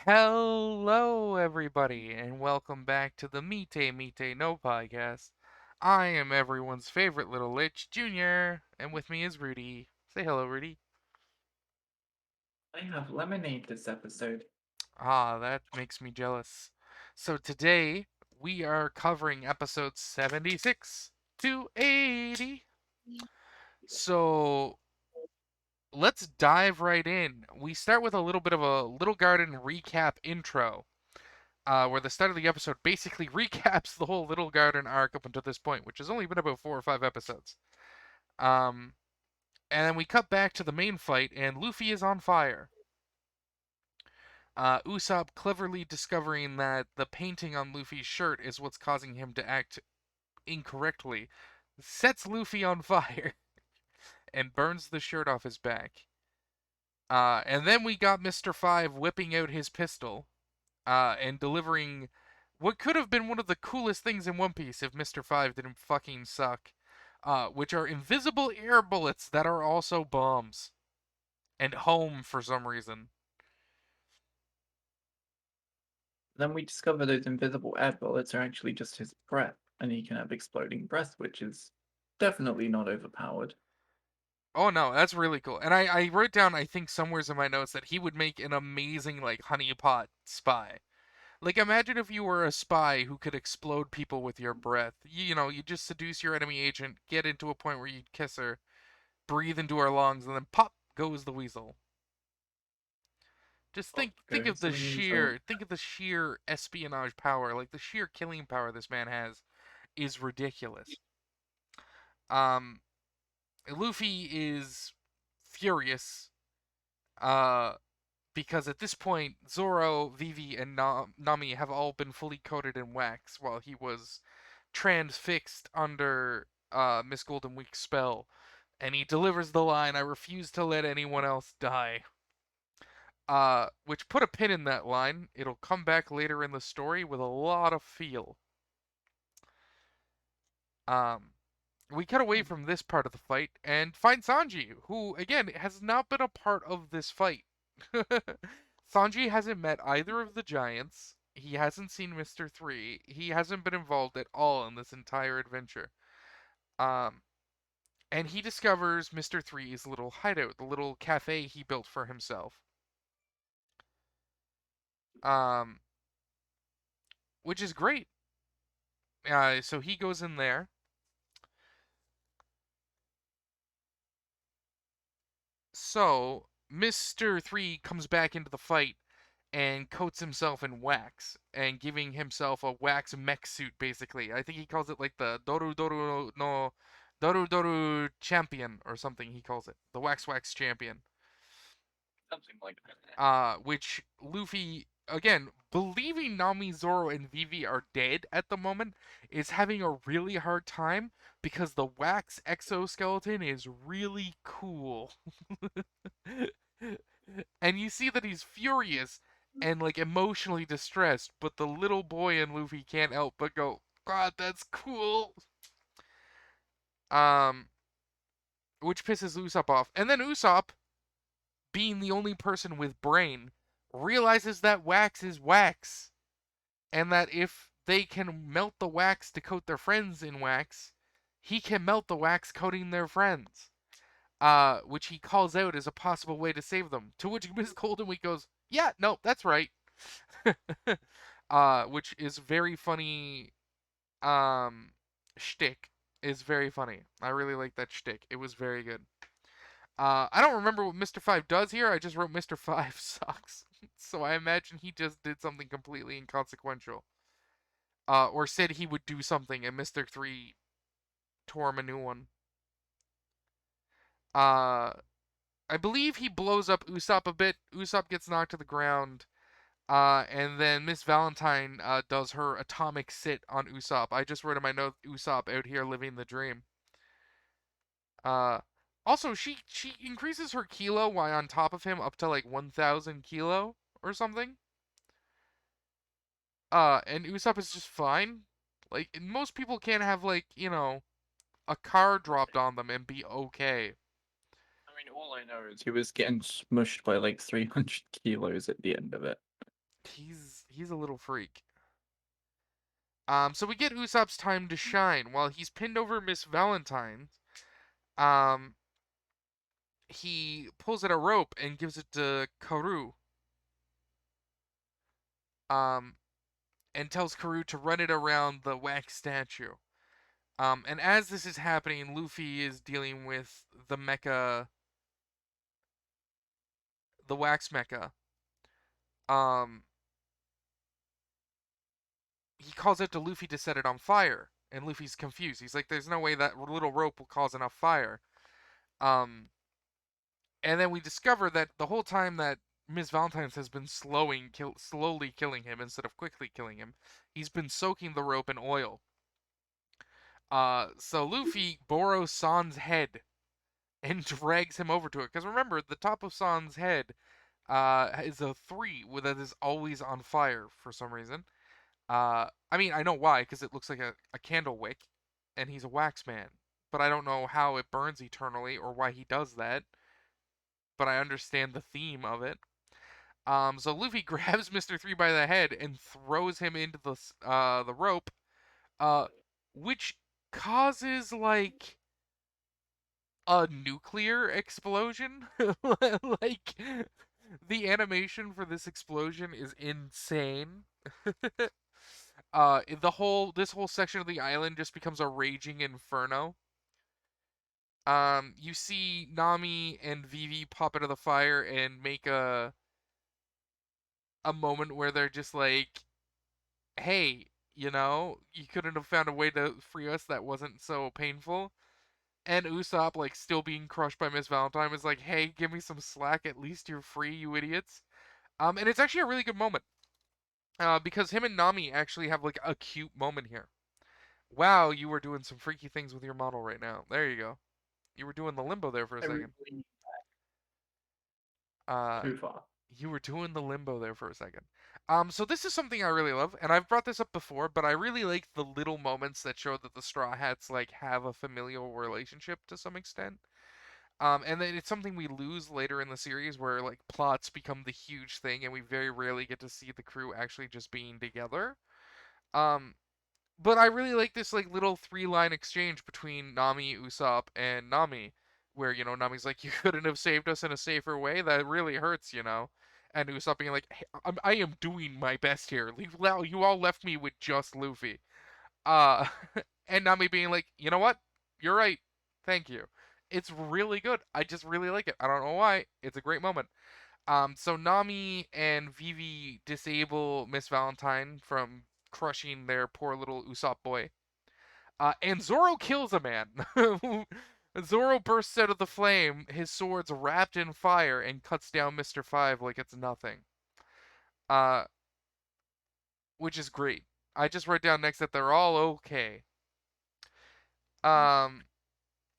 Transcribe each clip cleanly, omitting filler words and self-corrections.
Hello, everybody, and welcome back to the Mite Mite-No Podcast. I am everyone's favorite little lich, Junior, and with me is Rudy. Say hello, Rudy. I have lemonade this episode. Ah, that makes me jealous. So today, we are covering episodes 76 to 80. So, let's dive right in. We start with a little bit of a Little Garden recap intro. Where the start of the episode basically recaps the whole Little Garden arc up until this point, which has only been about 4 or 5 episodes. Um, and then we cut back to the main fight, and Luffy is on fire. Usopp cleverly discovering that the painting on Luffy's shirt is what's causing him to act incorrectly, sets Luffy on fire and burns the shirt off his back. And then we got Mr. Five whipping out his pistol and delivering what could have been one of the coolest things in One Piece if Mr. Five didn't fucking suck, which are invisible air bullets that are also bombs and home for some reason. Then we discover those invisible air bullets are actually just his breath, and he can have exploding breath, which is definitely not overpowered. Oh no, that's really cool. And I wrote down, I think somewheres in my notes, that he would make an amazing like honeypot spy. Like imagine if you were a spy who could explode people with your breath. You just seduce your enemy agent, get into a point where you kiss her, breathe into her lungs, and then pop goes the weasel. Just Up think of goes the the weasel. sheer espionage power, like the sheer killing power this man has is ridiculous. Um Luffy is furious uh because at this point Zoro, Vivi and Nami have all been fully coated in wax while he was transfixed under Miss Golden Week's spell, and he delivers the line, "I refuse to let anyone else die." Which put a pin in that line. It'll come back later in the story with a lot of feel. Um, we cut away from this part of the fight and find Sanji, who again has not been a part of this fight. Sanji hasn't met either of the giants. He hasn't seen Mr. Three. He hasn't been involved at all in this entire adventure. Um, and he discovers Mr. Three's little hideout, the little cafe he built for himself. Um, which is great. So he goes in there. So Mr. Three comes back into the fight and coats himself in wax and giving himself a wax mech suit basically. I think he calls it like the Doru Doru no Doru Doru champion or something he calls it. The wax champion. Something like that. Which Luffy again, believing Nami, Zoro, and Vivi are dead at the moment, is having a really hard time because the wax exoskeleton is really cool. And you see that he's furious and like emotionally distressed, but the little boy in Luffy can't help but go, "God, that's cool." Um, which pisses Usopp off, and then Usopp, being the only person with brain, realizes that wax is wax, and that if they can melt the wax to coat their friends in wax, he can melt the wax coating their friends. Which he calls out as a possible way to save them. To which Miss Goldenweek goes, "Yeah, no, that's right." Which is very funny. Shtick is very funny. I really like that shtick. It was very good. I don't remember what Mr. Five does here. I just wrote Mr. Five sucks. So I imagine he just did something completely inconsequential. Or said he would do something and Mr. Three tore him a new one. Uh, I believe he blows up Usopp a bit. Usopp gets knocked to the ground. And then Miss Valentine does her atomic sit on Usopp. I just wrote in my note, Usopp out here living the dream. Uh, Also, she increases her kilo while on top of him up to like 1,000 kilo or something. And Usopp is just fine. Like most people can't have like a car dropped on them and be okay. I mean, all I know is he was getting smushed by like 300 kilos at the end of it. He's a little freak. So we get Usopp's time to shine while he's pinned over Miss Valentine. Um, he pulls out a rope and gives it to Karoo. Um, and tells Karoo to run it around the wax statue. And as this is happening, Luffy is dealing with the mecha, the wax mecha. Um, he calls out to Luffy to set it on fire, and Luffy's confused. He's like, "There's no way that little rope will cause enough fire." Um, and then we discover that the whole time that Miss Valentine's has been slowly killing him instead of quickly killing him, he's been soaking the rope in oil. So Luffy borrows San's head and drags him over to it. Because remember, the top of San's head is a 3 that is always on fire for some reason. I mean, I know why, because it looks like a candle wick, and he's a wax man. But I don't know how it burns eternally or why he does that. But I understand the theme of it. So Luffy grabs Mr. 3 by the head and throws him into the rope, uh, which causes like a nuclear explosion. Like the animation for this explosion is insane. This whole section of the island just becomes a raging inferno. You see Nami and Vivi pop out of the fire and make a moment where they're just like, "Hey, you couldn't have found a way to free us that wasn't so painful." And Usopp, like, still being crushed by Miss Valentine, is like, "Hey, give me some slack. At least you're free, you idiots." And it's actually a really good moment. Because him and Nami actually have like a cute moment here. Wow, you were doing some freaky things with your model right now. There you go. You were doing the limbo there for a I second. really Uh, too far. you were doing the limbo there for a second. So this is something I really love, and I've brought this up before, but I really like the little moments that show that the Straw Hats like have a familial relationship to some extent. And then it's something we lose later in the series where like plots become the huge thing, and we very rarely get to see the crew actually just being together. Um, but I really like this like little 3-line exchange between Nami, Usopp, and Nami, where Nami's like, "You couldn't have saved us in a safer way. That really hurts." And Usopp being like, hey, I am doing my best here. You all left me with just Luffy." Uh, and Nami being like, "You know what? You're right. Thank you." It's really good. I just really like it. I don't know why. It's a great moment. So Nami and Vivi disable Miss Valentine from crushing their poor little Usopp boy. And Zoro kills a man. Zoro bursts out of the flame, his sword's wrapped in fire, and cuts down Mr. Five like it's nothing. Uh, which is great. I just wrote down next that they're all okay. Um,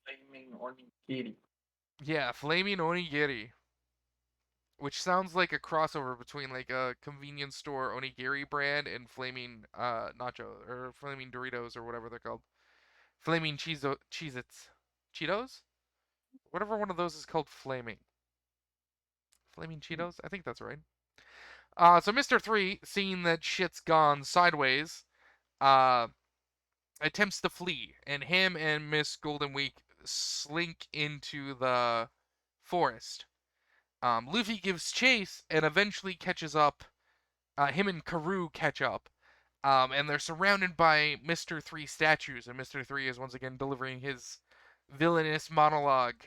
Flaming onigiri. yeah, Flaming Onigiri. Which sounds like a crossover between like a convenience store onigiri brand and flaming nacho or flaming Doritos or whatever they're called. Flaming Cheez-Its. Cheetos? Whatever one of those is called flaming. Flaming Cheetos? I think that's right. So Mr. 3, seeing that shit's gone sideways, uh attempts to flee, and him and Miss Golden Week slink into the forest. Luffy gives chase and eventually catches up. Him and Karoo catch up, and they're surrounded by Mr. 3 statues, and Mr. 3 is once again delivering his villainous monologue.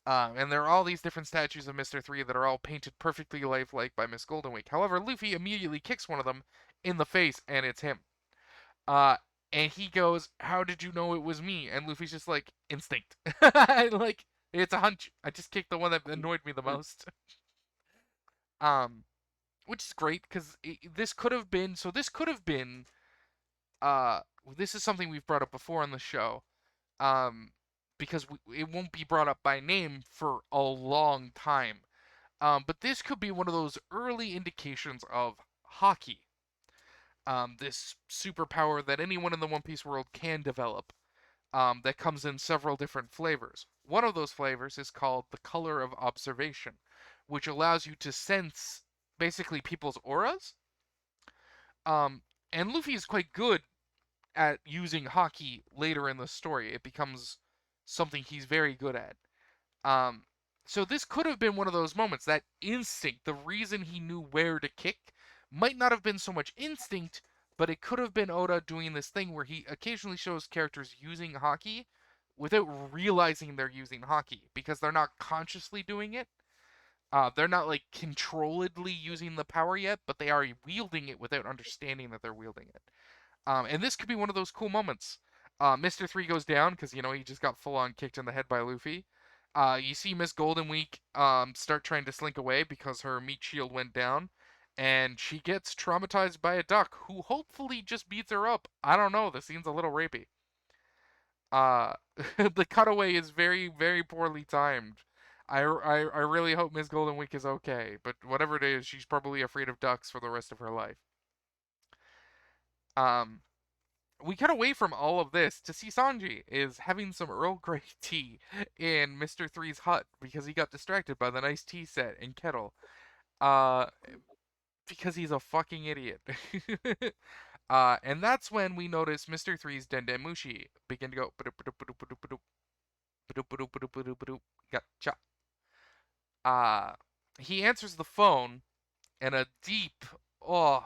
And there are all these different statues of Mr. 3 that are all painted perfectly lifelike by Miss Golden Week. However, Luffy immediately kicks one of them in the face, and it's him. Uh, and he goes, "How did you know it was me?" And Luffy's just like, "Instinct." Like, it's a hunch. I just kicked the one that annoyed me the most. Um, which is great because this could have been. So this could have been. Uh, this is something we've brought up before on the show. Um, because it won't be brought up by name for a long time. But this could be one of those early indications of hockey. This superpower that anyone in the One Piece world can develop. That comes in several different flavors. One of those flavors is called the color of observation, which allows you to sense basically people's auras. Um, and Luffy is quite good at using hockey later in the story. It becomes something he's very good at. Um, so this could have been one of those moments. That instinct, the reason he knew where to kick, might not have been so much instinct, but it could have been Oda doing this thing where he occasionally shows characters using hockey without realizing they're using hockey because they're not consciously doing it. They're not like controlledly using the power yet, but they are wielding it without understanding that they're wielding it. And this could be one of those cool moments. Mr. 3 goes down because, he just got full on kicked in the head by Luffy. You see Miss Golden Week start trying to slink away because her meat shield went down. And she gets traumatized by a duck who hopefully just beats her up. I don't know. The scene's a little rapey. Uh, the cutaway is very, very poorly timed. I really hope Miss Golden Week is okay, but whatever it is, she's probably afraid of ducks for the rest of her life. Um, we cut away from all of this to see Sanji is having some Earl Grey tea in Mr. Three's hut because he got distracted by the nice tea set and kettle. Uh, because he's a fucking idiot. And that's when we notice Mr. Three's Dendemushi begin to go. Gotcha. Uh, he answers the phone, and oh,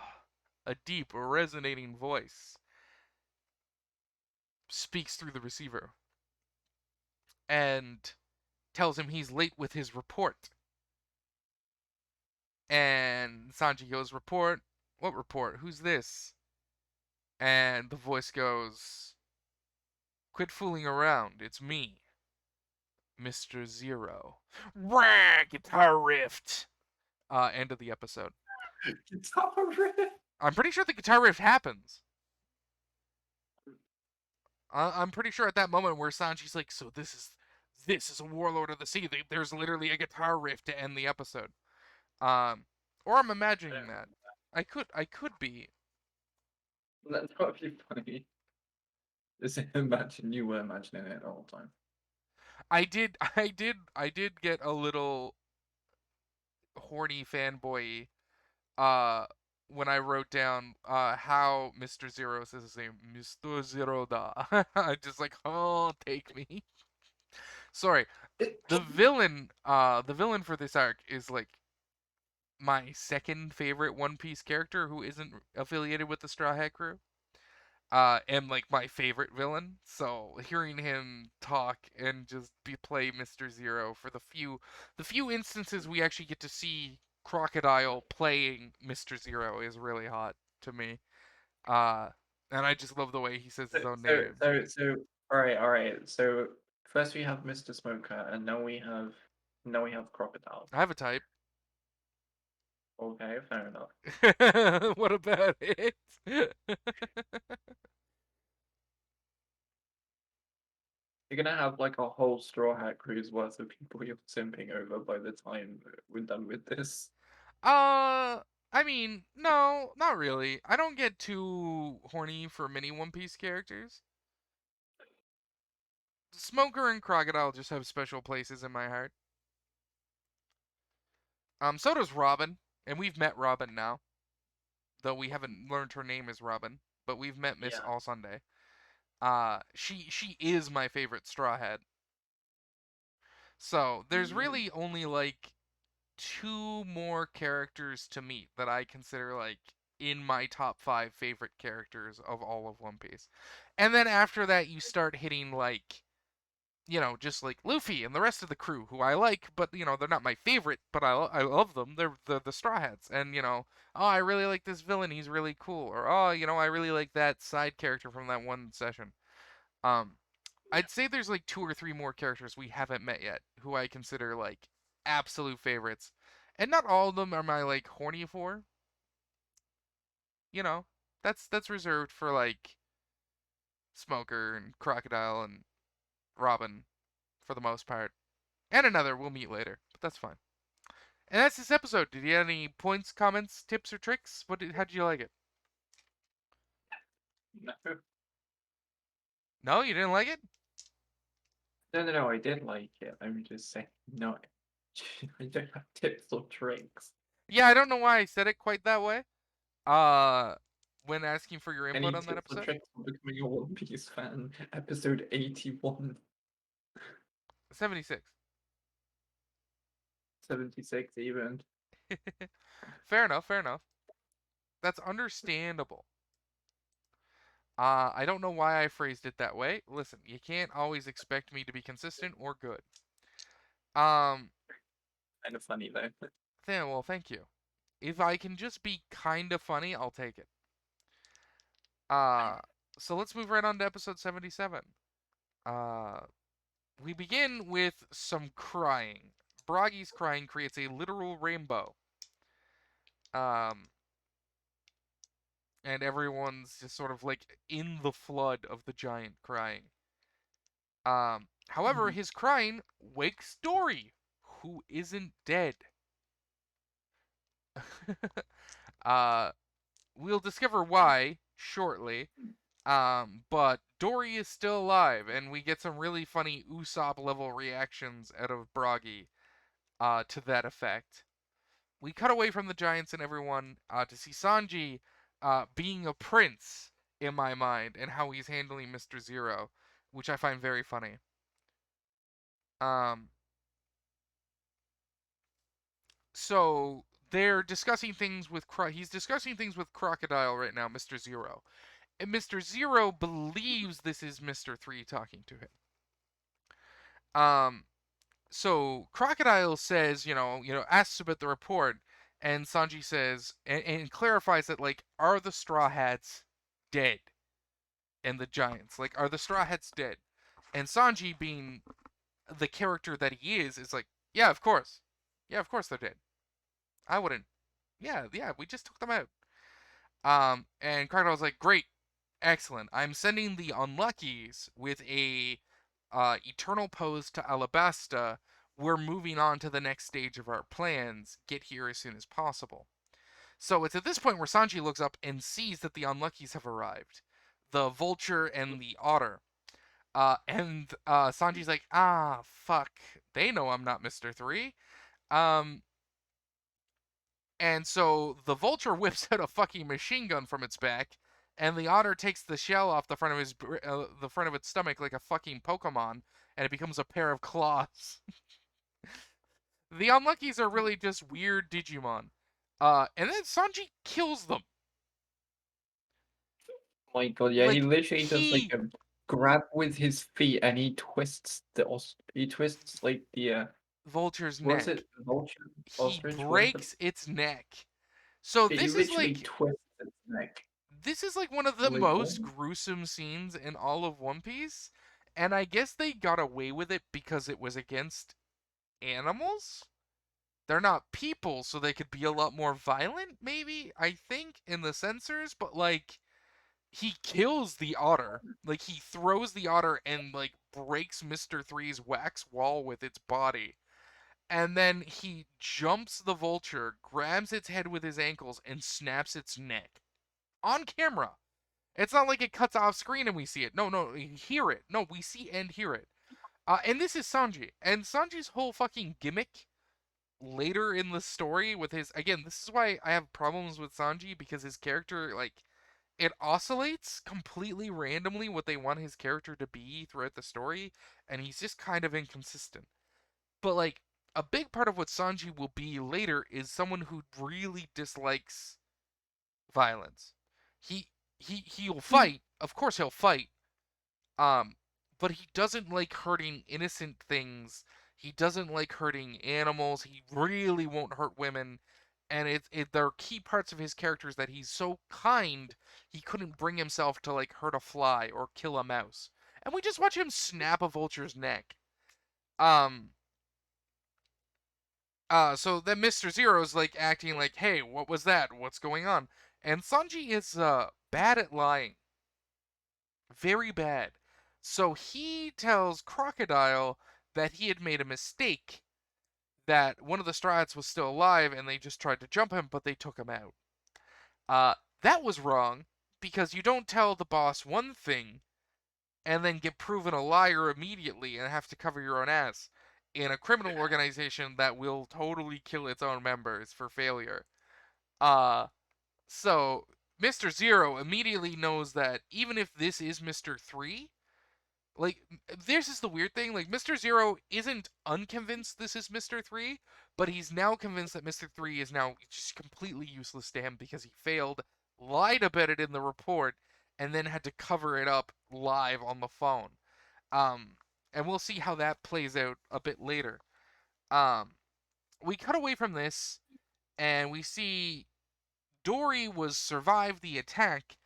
a deep, resonating voice speaks through the receiver and tells him he's late with his report. And Sanji goes, "Report? What report? Who's this?" And the voice goes, "Quit fooling around. It's me, Mr. Zero." Rah! Guitar riff. End of the episode. Guitar riff. I'm pretty sure the guitar riff happens. I'm pretty sure at that moment where Sanji's like, "So this is a Warlord of the Sea." There's literally a guitar riff to end the episode. Or I'm imagining that. I could be. That would be funny. Just imagine you were imagining it the whole time. I did get a little horny fanboy uh when I wrote down how Mr. Zero says his name, Mr. Zero da. I just like, "Oh, take me." Sorry. The villain for this arc is like my second favorite One Piece character who isn't affiliated with the Straw Hat crew. And like my favorite villain. So hearing him talk and just play Mr. Zero for the few instances we actually get to see Crocodile playing Mr. Zero is really hot to me. Uh, and I just love the way he says his own name. All right. So first we have Mr. Smoker, and now we have Crocodile. I have a type. Okay, fair enough. What about it? You're gonna have like a whole Straw Hat Crew's worth of people you're simping over by the time we're done with this. uh, I mean, no, not really. I don't get too horny for many One Piece characters. Smoker and Crocodile just have special places in my heart. So does Robin, and we've met Robin now, though we haven't learned her name is Robin, but we've met Miss Yeah. All Sunday. She is my favorite Straw Hat. So there's Mm. really only like two more characters to meet that I consider like in my top 5 favorite characters of all of One Piece. And then after that you start hitting like just like Luffy and the rest of the crew who I like, but they're not my favorite, but I love them. They're the Straw Hats, and oh, I really like this villain. He's really cool. Or oh, I really like that side character from that one session. Um, Yeah. I'd say there's like 2 or 3 more characters we haven't met yet who I consider like absolute favorites, and not all of them are my like horny for. You know, that's reserved for like Smoker and Crocodile and Robin for the most part. And another we'll meet later, but that's fine. And that's this episode. Did you have any points, comments, tips, or tricks? How did you like it? No. No, you didn't like it? No. I did like it. I'm just saying, no, I don't have tips or tricks. Yeah, I don't know why I said it quite that way. Uh, when asking for your input Any on that tips or episode? tricks for becoming a One Piece fan? Episode 81, 76. 76 even. Fair enough, fair enough. That's understandable. I don't know why I phrased it that way. Listen, you can't always expect me to be consistent or good. Um, Kind of funny though. well, thank you. If I can just be kind of funny, I'll take it. Uh, so let's move right on to episode 77. Uh, we begin with some crying. Bragi's crying creates a literal rainbow. Um, and everyone's just sort of like in the flood of the giant crying. However, his crying wakes Dory, who isn't dead. uh, we'll discover why shortly. But Dory is still alive, and we get some really funny Usopp level reactions out of Bragi, to that effect. We cut away from the giants and everyone, to see Sanji, being a prince in my mind, and how he's handling Mr. Zero, which I find very funny. Um, so they're discussing things with he's discussing things with Crocodile right now, Mr. Zero, and Mr. Zero believes this is Mr. Three talking to him. Um, so Crocodile says, asks about the report, and Sanji says and clarifies that like, are the Straw Hats dead? And the Giants, like, are the Straw Hats dead? And Sanji, being the character that he is like, yeah, of course they're dead. I wouldn't. Yeah, we just took them out. And Crocodile's like, great, excellent. I'm sending the Unluckies with a eternal pose to Alabasta. We're moving on to the next stage of our plans. Get here as soon as possible. So it's at this point where Sanji looks up and sees that the Unluckies have arrived. The Vulture and the Otter. And Sanji's like, ah, fuck. They know I'm not Mr. 3. Um, and so the Vulture whips out a fucking machine gun from its back, and the Otter takes the shell off the front of the front of its stomach like a fucking Pokemon, and it becomes a pair of claws. The Unluckies are really just weird Digimon. And then Sanji kills them. My god, yeah, he Like, literally does like he a grab with his feet and he twists he twists like the Vulture's was neck. it vulture He ostrich whatever. breaks its neck. So He literally twists its neck. this is like one of the Like what? most gruesome scenes in all of One Piece, and I guess they got away with it because it was against animals. They're not people, so they could be a lot more violent, maybe, I think, in the censors, but like, he kills the otter. Like, he throws the otter and like breaks Mr. Three's wax wall with its body. And then he jumps the vulture, grabs its head with his ankles, and snaps its neck. On camera. It's not like it cuts off screen and we see it. No, we hear it. No, we see and hear it. And this is Sanji. And Sanji's whole fucking gimmick later in the story with his, again, this is why I have problems with Sanji, because his character, like, it oscillates completely randomly what they want his character to be throughout the story, and he's just kind of inconsistent. But like, a big part of what Sanji will be later is someone who really dislikes violence. He he'll fight, of course he'll fight, um, but he doesn't like hurting innocent things. He doesn't like hurting animals. He really won't hurt women. And there are key parts of his characters that he's so kind he couldn't bring himself to like hurt a fly or kill a mouse. And we just watch him snap a vulture's neck. Um so then Mr. Zero's like acting like, "Hey, what was that? What's going on?" And Sanji is bad at lying. Very bad. So he tells Crocodile that he had made a mistake, that one of the Strats was still alive and they just tried to jump him, but they took him out. That was wrong, because you don't tell the boss one thing and then get proven a liar immediately and have to cover your own ass in a criminal organization that will totally kill its own members for failure. Uh, so Mr. Zero immediately knows that even if this is Mr. 3, like, this is the weird thing. Like, Mr. Zero isn't unconvinced this is Mr. 3, but he's now convinced that Mr. 3 is now just completely useless to him because he failed, lied about it in the report, and then had to cover it up live on the phone. Um, and we'll see how that plays out a bit later. Um, we cut away from this, and we see Dory was survived the attack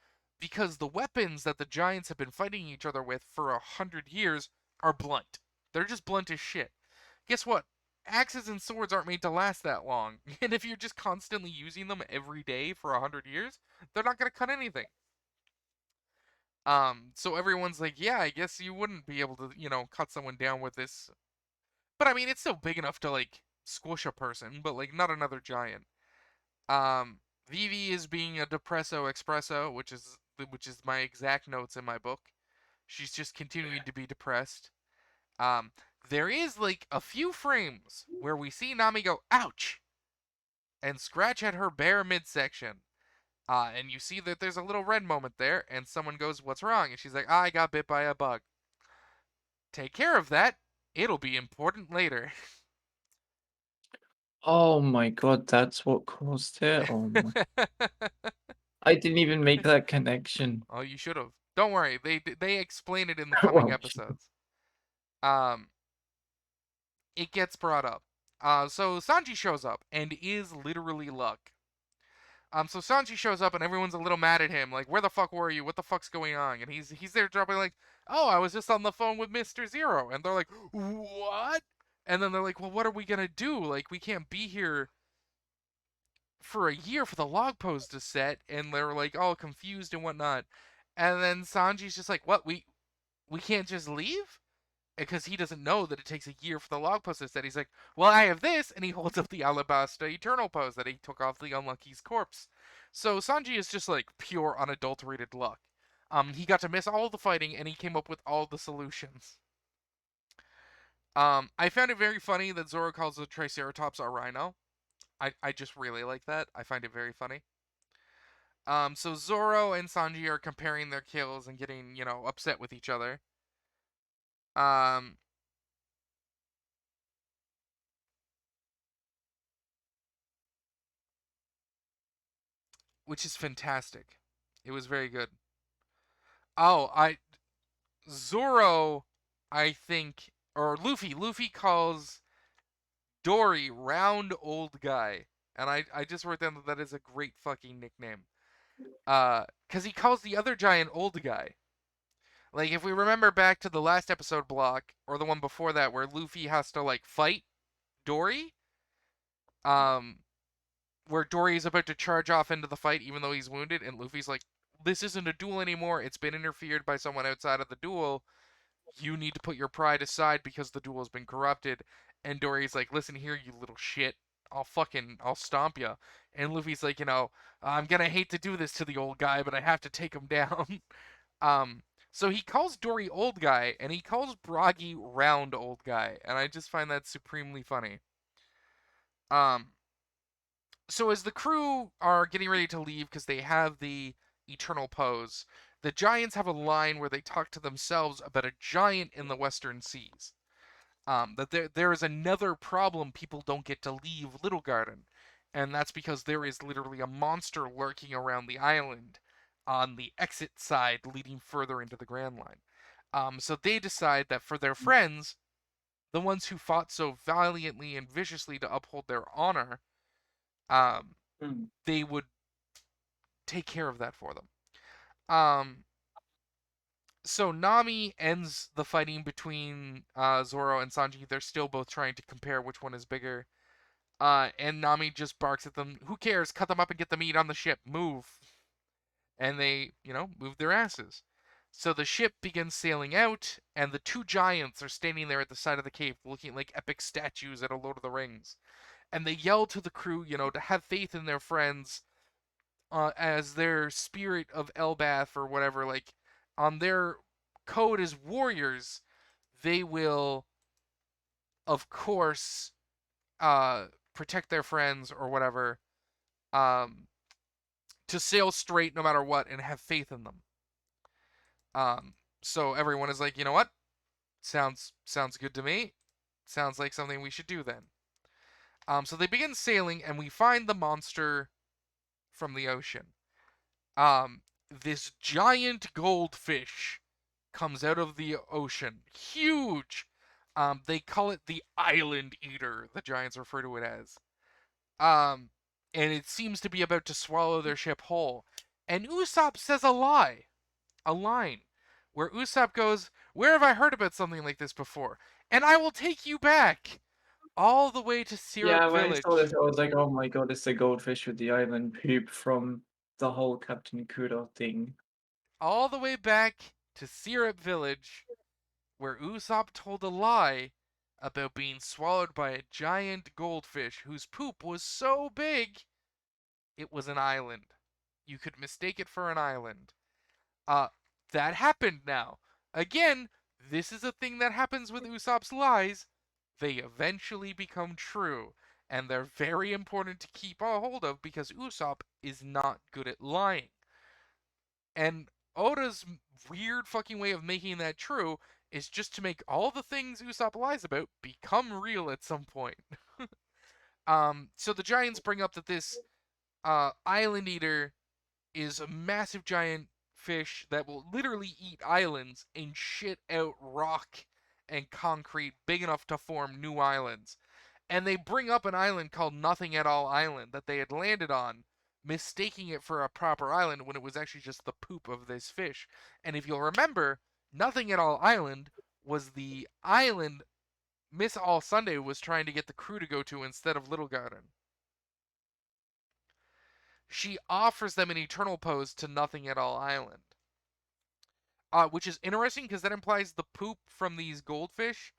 because the weapons that the giants have been fighting each other with for 100 years are blunt. They're just blunt as shit. Guess what? Axes and swords aren't made to last that long. And if you're just constantly using them every day for 100 years, they're not gonna cut anything. So everyone's like, yeah, I guess you wouldn't be able to, cut someone down with this. But I mean, it's still big enough to like squish a person, but like not another giant. Vivi is being a depresso espresso, which is my exact notes in my book. She's just continuing to be depressed. Um, there is like a few frames where we see Nami go ouch and scratch at her bare midsection. And you see that there's a little red moment there, and someone goes, "What's wrong?" And she's like, "I got bit by a bug." Take care of that. It'll be important later. Oh my god, that's what caused it? I didn't even make that connection. Oh, you should have. Don't worry. They explain it in the coming Well, episodes. Um, it gets brought up. So Sanji shows up and is literally luck. So Sanji shows up and everyone's a little mad at him, like, "Where the fuck were you? What the fuck's going on?" And he's there dropping like, "Oh, I was just on the phone with Mr. Zero," and they're like, "What?" And then they're like, "Well, what are we gonna do? Like, we can't be here for a year for the log post to set," and they're like all confused and whatnot. And then Sanji's just like, "What? We can't just leave?" Because he doesn't know that it takes a year for the log post to set. He's like, "Well, I have this," and he holds up the Alabasta Eternal pose that he took off the Unlucky's corpse. So Sanji is just like pure unadulterated luck. He got to miss all the fighting, and he came up with all the solutions. I found it very funny that Zoro calls the Triceratops a rhino. I just really like that. I find it very funny. So Zoro and Sanji are comparing their kills and getting, upset with each other. Um, which is fantastic. It was very good. Oh, Zoro, I think, or Luffy calls Dory round old guy, and I just wrote down that that is a great fucking nickname. Cause he calls the other giant old guy. Like if we remember back to the last episode block or the one before that where Luffy has to like fight Dory, um, where Dory is about to charge off into the fight even though he's wounded, and Luffy's like, "This isn't a duel anymore. It's been interfered by someone outside of the duel. You need to put your pride aside because the duel has been corrupted." And Dory's like, "Listen here, you little shit. I'll stomp you." And Luffy's like, "I'm gonna hate to do this to the old guy, but I have to take him down." um, so he calls Dory old guy, and he calls Bragi round old guy, and I just find that supremely funny. Um, so as the crew are getting ready to leave because they have the eternal pose, the giants have a line where they talk to themselves about a giant in the western seas. That there is another problem people don't get to leave Little Garden, and that's because there is literally a monster lurking around the island on the exit side leading further into the Grand Line. So they decide that for their friends, the ones who fought so valiantly and viciously to uphold their honor, um, mm, they would take care of that for them. Um, so Nami ends the fighting between Zoro and Sanji. They're still both trying to compare which one is bigger. And Nami just barks at them. "Who cares? Cut them up and get the meat on the ship. Move." And they, move their asses. So the ship begins sailing out, and the two giants are standing there at the side of the cave looking like epic statues at a Lord of the Rings. And they yell to the crew, to have faith in their friends, as their spirit of Elbath or whatever, like on their code as warriors, they will, of course, protect their friends or whatever. Um, to sail straight no matter what and have faith in them. Um, so everyone is like, you know what? Sounds good to me. Sounds like something we should do then. So they begin sailing, and we find the monster from the ocean. Um, this giant goldfish comes out of the ocean, huge. They call it the Island Eater. The Giants refer to it as. Um, and it seems to be about to swallow their ship whole. And Usopp says a line, where Usopp goes, "Where have I heard about something like this before? And I will take you back all the way to Syrup Yeah, when I saw Village." this, I was like, "Oh my god, it's the goldfish with the island poop from the whole Captain Kudo thing." All the way back to Syrup Village, where Usopp told a lie about being swallowed by a giant goldfish whose poop was so big it was an island. You could mistake it for an island. Uh, that happened now. Again, this is a thing that happens with Usopp's lies. They eventually become true, and they're very important to keep a hold of because Usopp is not good at lying. And Oda's weird fucking way of making that true is just to make all the things Usopp lies about become real at some point. So the Giants bring up that this Island Eater is a massive giant fish that will literally eat islands and shit out rock and concrete big enough to form new islands. And they bring up an island called Nothing at All Island that they had landed on, mistaking it for a proper island when it was actually just the poop of this fish. And if you'll remember, Nothing at All Island was the island Miss All Sunday was trying to get the crew to go to instead of Little Garden. She offers them an eternal pose to Nothing at All Island. Which is interesting because that implies the poop from these goldfish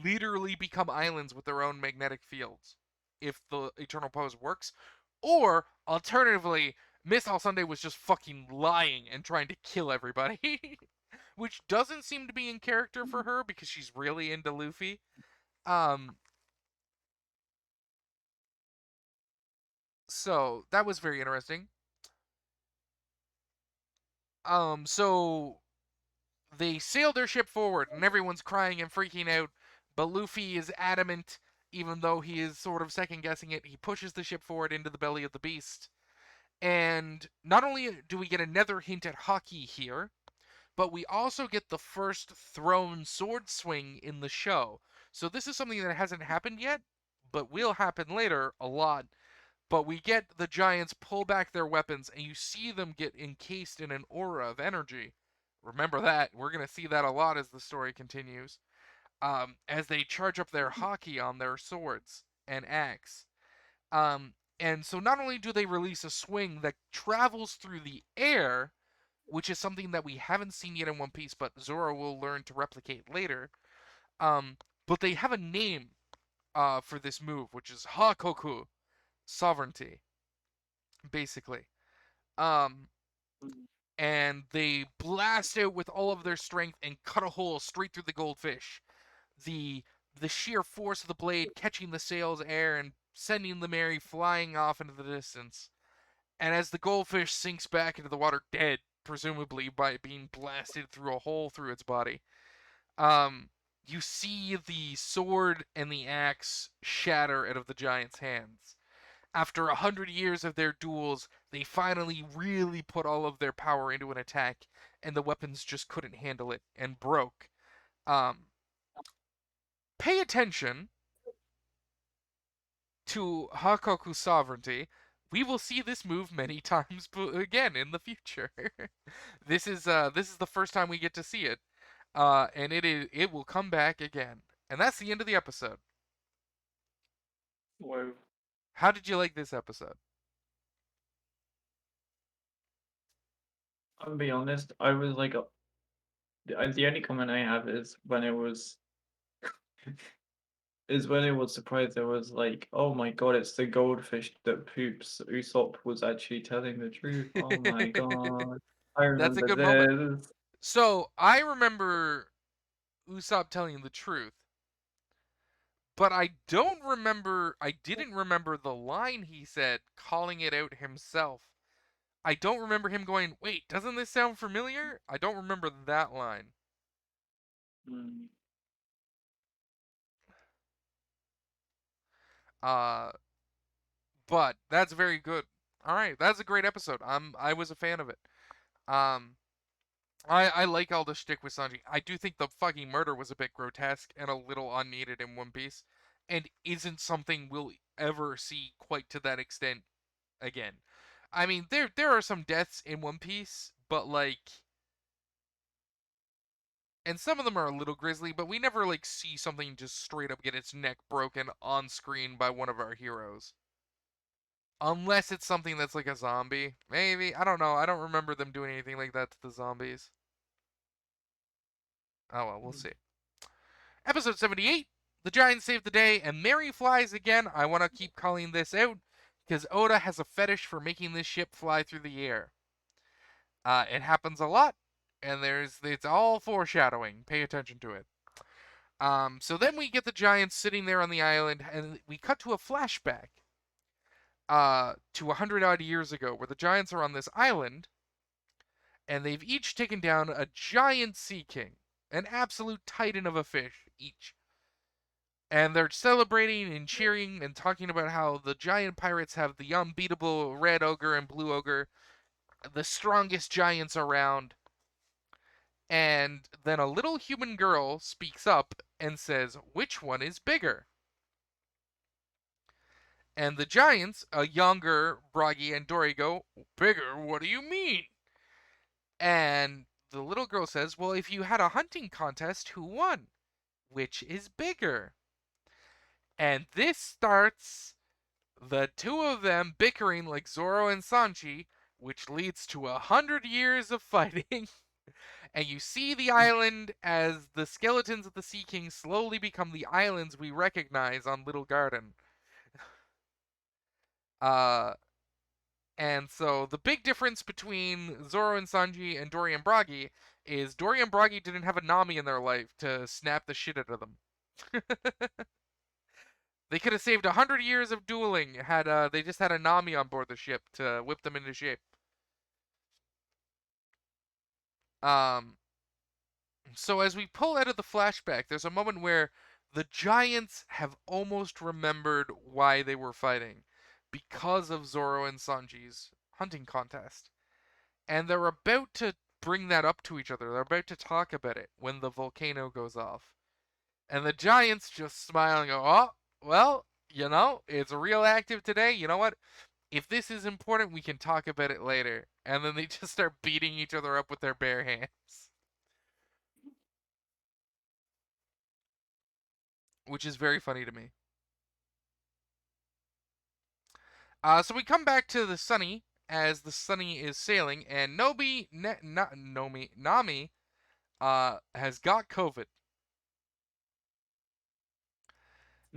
literally become islands with their own magnetic fields if the eternal pose works. Or alternatively, Miss All Sunday was just fucking lying and trying to kill everybody. Which doesn't seem to be in character for her because she's really into Luffy. Um so that was very interesting. So they sail their ship forward and everyone's crying and freaking out, but Luffy is adamant, even though he is sort of second guessing it. He pushes the ship forward into the belly of the beast. And not only do we get another hint at Haki here, but we also get the first thrown sword swing in the show. So this is something that hasn't happened yet, but will happen later a lot. But we get the giants pull back their weapons, and you see them get encased in an aura of energy. Remember that. We're going to see that a lot as the story continues. As they charge up their Haki on their swords and axe. And so not only do they release a swing that travels through the air, which is something that we haven't seen yet in One Piece, but Zoro will learn to replicate later. Um, but they have a name for this move, which is Hakoku, sovereignty, basically. Um, and they blast out with all of their strength and cut a hole straight through the goldfish. The the sheer force of the blade catching the sail's air and sending the Mary flying off into the distance. And as the goldfish sinks back into the water dead, presumably by being blasted through a hole through its body, you see the sword and the axe shatter out of the giant's hands. After 100 years of their duels, they finally really put all of their power into an attack, and the weapons just couldn't handle it and broke. Um, Pay attention to Hakoku's sovereignty. We will see this move many times again in the future. This is the first time we get to see it, and it will come back again. And that's the end of the episode. Whoa. How did you like this episode? I'll be honest, I was like, the only comment I have is when it was surprised there was like, oh my god, it's the goldfish that poops. Usopp was actually telling the truth. Oh my god. I That's a remember good moment. this. So I remember Usopp telling the truth, but I don't remember. I didn't remember the line he said, calling it out himself. I don't remember him going, wait, doesn't this sound familiar? I don't remember that line. Mm. Uh, but that's very good. All right, that's a great episode. I was a fan of it. Um, I like all the shtick with Sanji. I do think the fucking murder was a bit grotesque and a little unneeded in One Piece, and isn't something we'll ever see quite to that extent again. I mean, there are some deaths in One Piece, but like, and some of them are a little grisly, but we never like see something just straight up get its neck broken on screen by one of our heroes. Unless it's something that's like a zombie. Maybe. I don't know. I don't remember them doing anything like that to the zombies. Oh well, we'll see. Episode 78. The Giants save the day, and Mary flies again. I want to keep calling this out because Oda has a fetish for making this ship fly through the air. It happens a lot, and it's all foreshadowing. Pay attention to it. So then we get the Giants sitting there on the island, and we cut to a flashback to 100 odd years ago, where the Giants are on this island, and they've each taken down a giant sea king, an absolute titan of a fish each. And they're celebrating and cheering and talking about how the giant pirates have the unbeatable red ogre and blue ogre, the strongest giants around. And then a little human girl speaks up and says, which one is bigger? And the giants, a younger Bragi and Dory, go, bigger? What do you mean? And the little girl says, well, if you had a hunting contest, who won? Which is bigger? And this starts the two of them bickering like Zoro and Sanji, which leads to 100 years of fighting. And you see the island as the skeletons of the Sea King slowly become the islands we recognize on Little Garden. Uh, and so the big difference between Zoro and Sanji and Dory and Bragi is Dory and Bragi didn't have a Nami in their life to snap the shit out of them. They could have saved 100 years of dueling had they just had a Nami on board the ship to whip them into shape. Um, so as we pull out of the flashback, there's a moment where the Giants have almost remembered why they were fighting because of Zoro and Sanji's hunting contest. And they're about to bring that up to each other. They're about to talk about it when the volcano goes off. And the Giants just smile and go, oh, well, it's real active today. You know what? If this is important, we can talk about it later. And then they just start beating each other up with their bare hands, which is very funny to me. So we come back to the Sunny as the Sunny is sailing, and Nami has got COVID.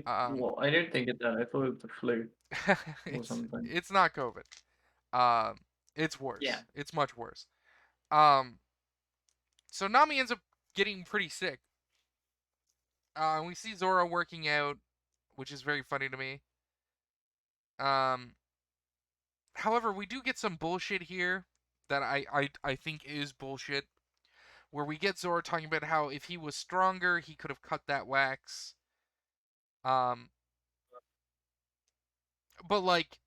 Um, Well, I don't think it's that. I thought it was the flu or it's something. it's not COVID. Um, it's Yeah. worse. It's much worse. Um, so Nami ends up getting pretty sick. We see Zoro working out, which is very funny to me. Um, However, we do get some bullshit here that I think is bullshit. Where we get Zoro talking about how if he was stronger, he could have cut that wax. Um, but like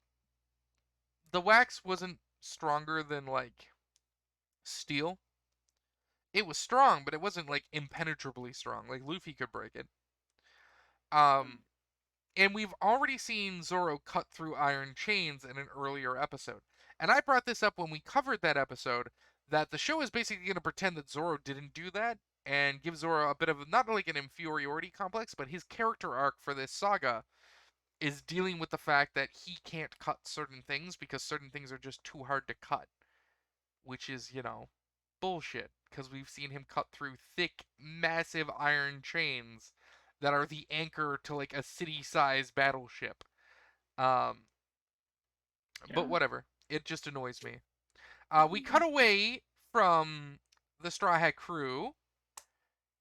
the wax wasn't stronger than like steel. It was strong, but it wasn't like impenetrably strong. Like Luffy could break it. Um, and we've already seen Zoro cut through iron chains in an earlier episode. And I brought this up when we covered that episode that the show is basically going to pretend that Zoro didn't do that and give Zoro a bit of not like an inferiority complex, but his character arc for this saga is dealing with the fact that he can't cut certain things because certain things are just too hard to cut, which is, bullshit because we've seen him cut through thick, massive iron chains that are the anchor to like a city-sized battleship. Um, but Yeah. whatever, it just annoys me. We cut away from the Straw Hat crew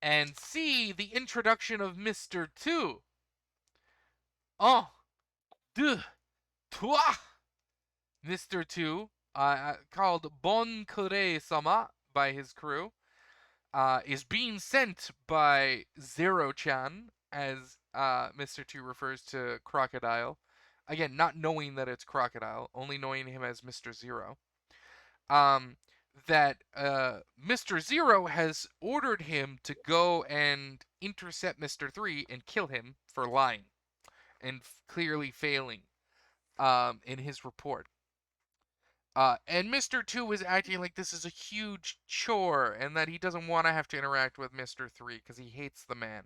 and see the introduction of Mr. Two. Oh, deux, toi, Mr. Two. called Bon Kure-sama by his crew, is being sent by Zero-chan, as Mr. Two refers to Crocodile. Again, not knowing that it's Crocodile, only knowing him as Mr. Zero. Um, that Mr. Zero has ordered him to go and intercept Mr. Three and kill him for lying and clearly failing in his report. And Mr. Two is acting like this is a huge chore and that he doesn't want to have to interact with Mr. Three because he hates the man.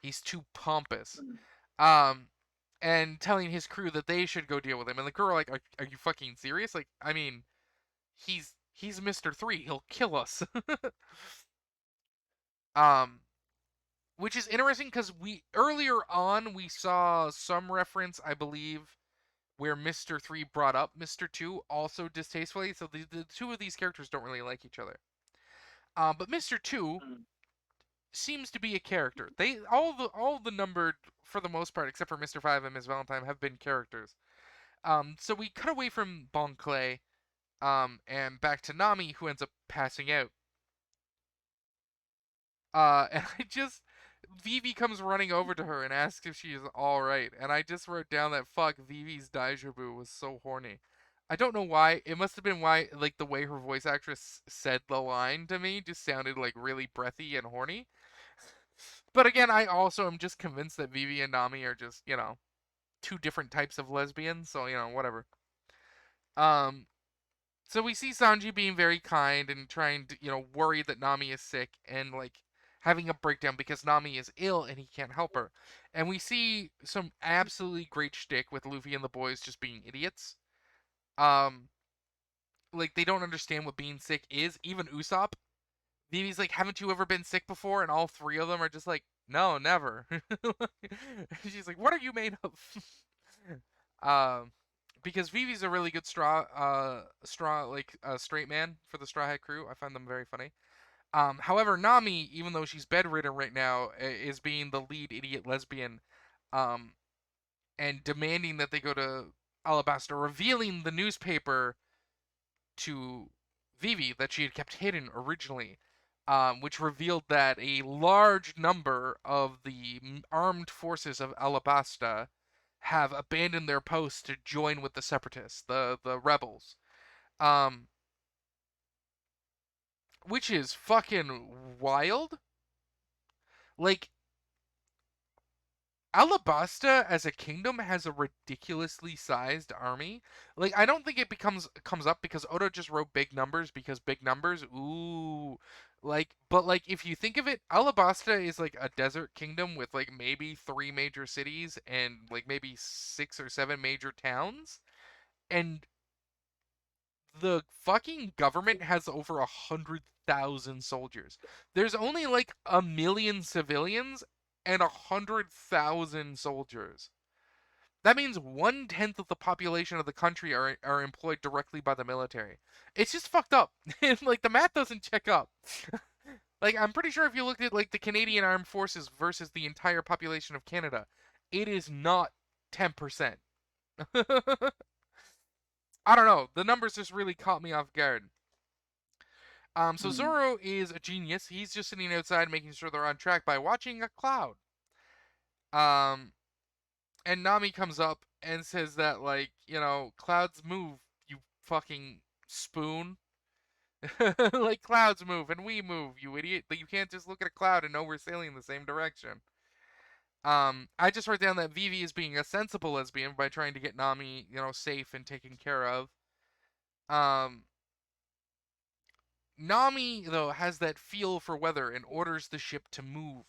He's too pompous. Um, and telling his crew that they should go deal with him. And the crew are like, are you fucking serious? Like, I mean, he's Mr. Three. He'll kill us. um, which is interesting because we earlier on we saw some reference, I believe, where Mr. Three brought up Mr. Two also distastefully. So the two of these characters don't really like each other. But Mr. Two seems to be a character. They all the numbered for the most part, except for Mr. Five and Miss Valentine, have been characters. So we cut away from Bon Clay, and back to Nami, who ends up passing out. And I just Vivi comes running over to her and asks if she is all right, and I just wrote down that fuck Vivi's Daijobu was so horny. I don't know why. It must have been why, like the way her voice actress said the line to me just sounded like really breathy and horny. But again, I also am just convinced that Vivi and Nami are just, two different types of lesbians, so, whatever. Um, so we see Sanji being very kind and trying to, worry that Nami is sick and, like, having a breakdown because Nami is ill and he can't help her. And we see some absolutely great shtick with Luffy and the boys just being idiots. Um, like, they don't understand what being sick is. Even Usopp. Vivi's like, haven't you ever been sick before? And all three of them are just like, no, never. She's like, what are you made of? um, because Vivi's a really good straight man for the Straw Hat crew. I find them very funny. However, Nami, even though she's bedridden right now, is being the lead idiot lesbian, um, and demanding that they go to Alabasta, revealing the newspaper to Vivi that she had kept hidden originally, which revealed that a large number of the armed forces of Alabasta have abandoned their posts to join with the separatists, the rebels, um, which is fucking wild. Like, Alabasta as a kingdom has a ridiculously sized army. Like, I don't think it comes up because Oda just wrote big numbers because big numbers. Ooh. But if you think of it, Alabasta is like a desert kingdom with like maybe 3 major cities and like maybe 6 or 7 major towns. And the fucking government has over 100,000 soldiers. There's only like 1 million civilians and 100,000 soldiers. That means 1/10 of the population of the country are employed directly by the military. It's just fucked up. Like the math doesn't check up. Like I'm pretty sure if you looked at like the Canadian Armed Forces versus the entire population of Canada, it is not 10%. I don't know. The numbers just really caught me off guard. So Zoro is a genius. He's just sitting outside making sure they're on track by watching a cloud. Um, and Nami comes up and says that, like, clouds move, you fucking spoon. Like, clouds move and we move, you idiot. Like, you can't just look at a cloud and know we're sailing in the same direction. I just wrote down that Vivi is being a sensible lesbian by trying to get Nami, safe and taken care of. Um, Nami, though, has that feel for weather and orders the ship to move.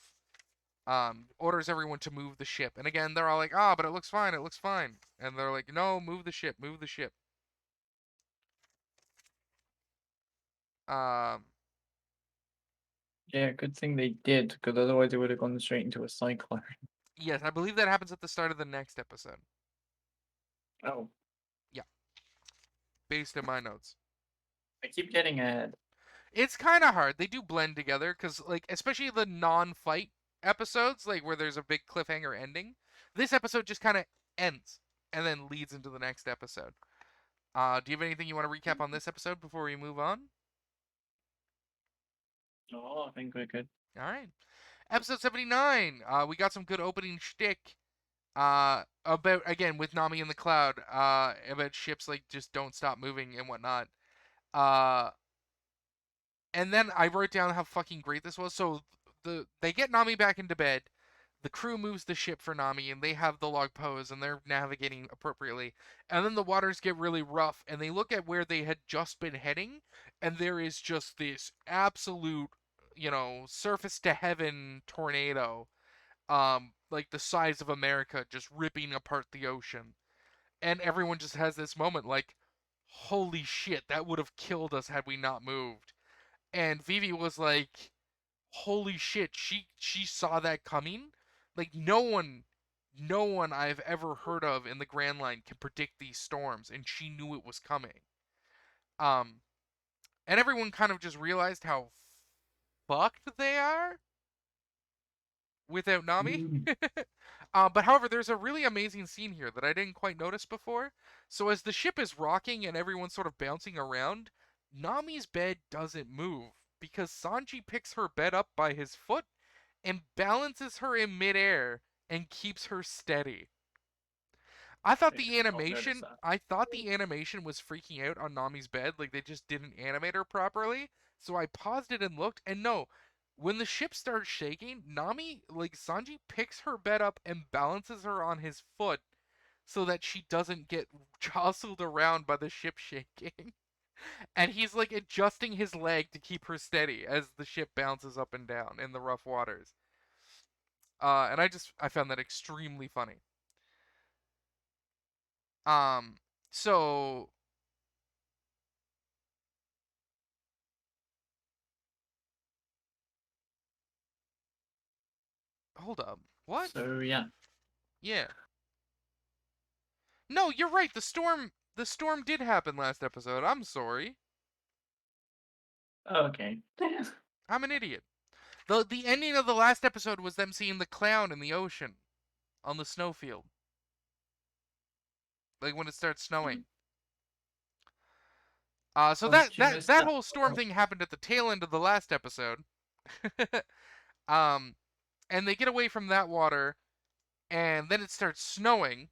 Orders everyone to move the ship. And again, they're all like, but it looks fine, it looks fine. And they're like, no, move the ship, move the ship. Um, Yeah, good thing they did, because otherwise it would have gone straight into a cyclone. yes, I believe that happens at the start of the next episode. Oh, Yeah, based on my notes. I keep getting ahead. It's kind of hard. They do blend together, because, like, especially the non-fight episodes, like, where there's a big cliffhanger ending. This episode just kind of ends, and then leads into the next episode. Do you have anything you want to recap on this episode before we move on? Oh, I think we're good. All right. Episode 79. We got some good opening shtick. About again with Nami in the cloud. About ships like just don't stop moving and whatnot. Uh, and then I wrote down how fucking great this was. So they get Nami back into bed. The crew moves the ship for Nami, and they have the log pose, and they're navigating appropriately. And then the waters get really rough, and they look at where they had just been heading, and there is just this absolute, surface to heaven tornado, like the size of America, just ripping apart the ocean. And everyone just has this moment, like, holy shit, that would have killed us had we not moved. And Vivi was like, holy shit, she saw that coming. Like no one I've ever heard of in the Grand Line can predict these storms, and she knew it was coming. Um, and everyone kind of just realized how fucked they are without Nami. Mm. But however, there's a really amazing scene here that I didn't quite notice before. So as the ship is rocking and everyone's sort of bouncing around, Nami's bed doesn't move because Sanji picks her bed up by his foot and balances her in midair and keeps her steady. I thought I the did not notice animation, that. I thought the animation was freaking out on Nami's bed, like they just didn't animate her properly. So I paused it and looked, and no, when the ship starts shaking, Nami, like Sanji, picks her bed up and balances her on his foot so that she doesn't get jostled around by the ship shaking. And he's like adjusting his leg to keep her steady as the ship bounces up and down in the rough waters. And I found that extremely funny. Um, so hold up. What? So yeah. Yeah. No, you're right. The storm did happen last episode. I'm sorry. Okay. I'm an idiot. The ending of the last episode was them seeing the clown in the ocean on the snowfield. Like when it starts snowing. So How that did you that miss that that? whole storm Oh, thing happened at the tail end of the last episode. um, and they get away from that water, and then it starts snowing,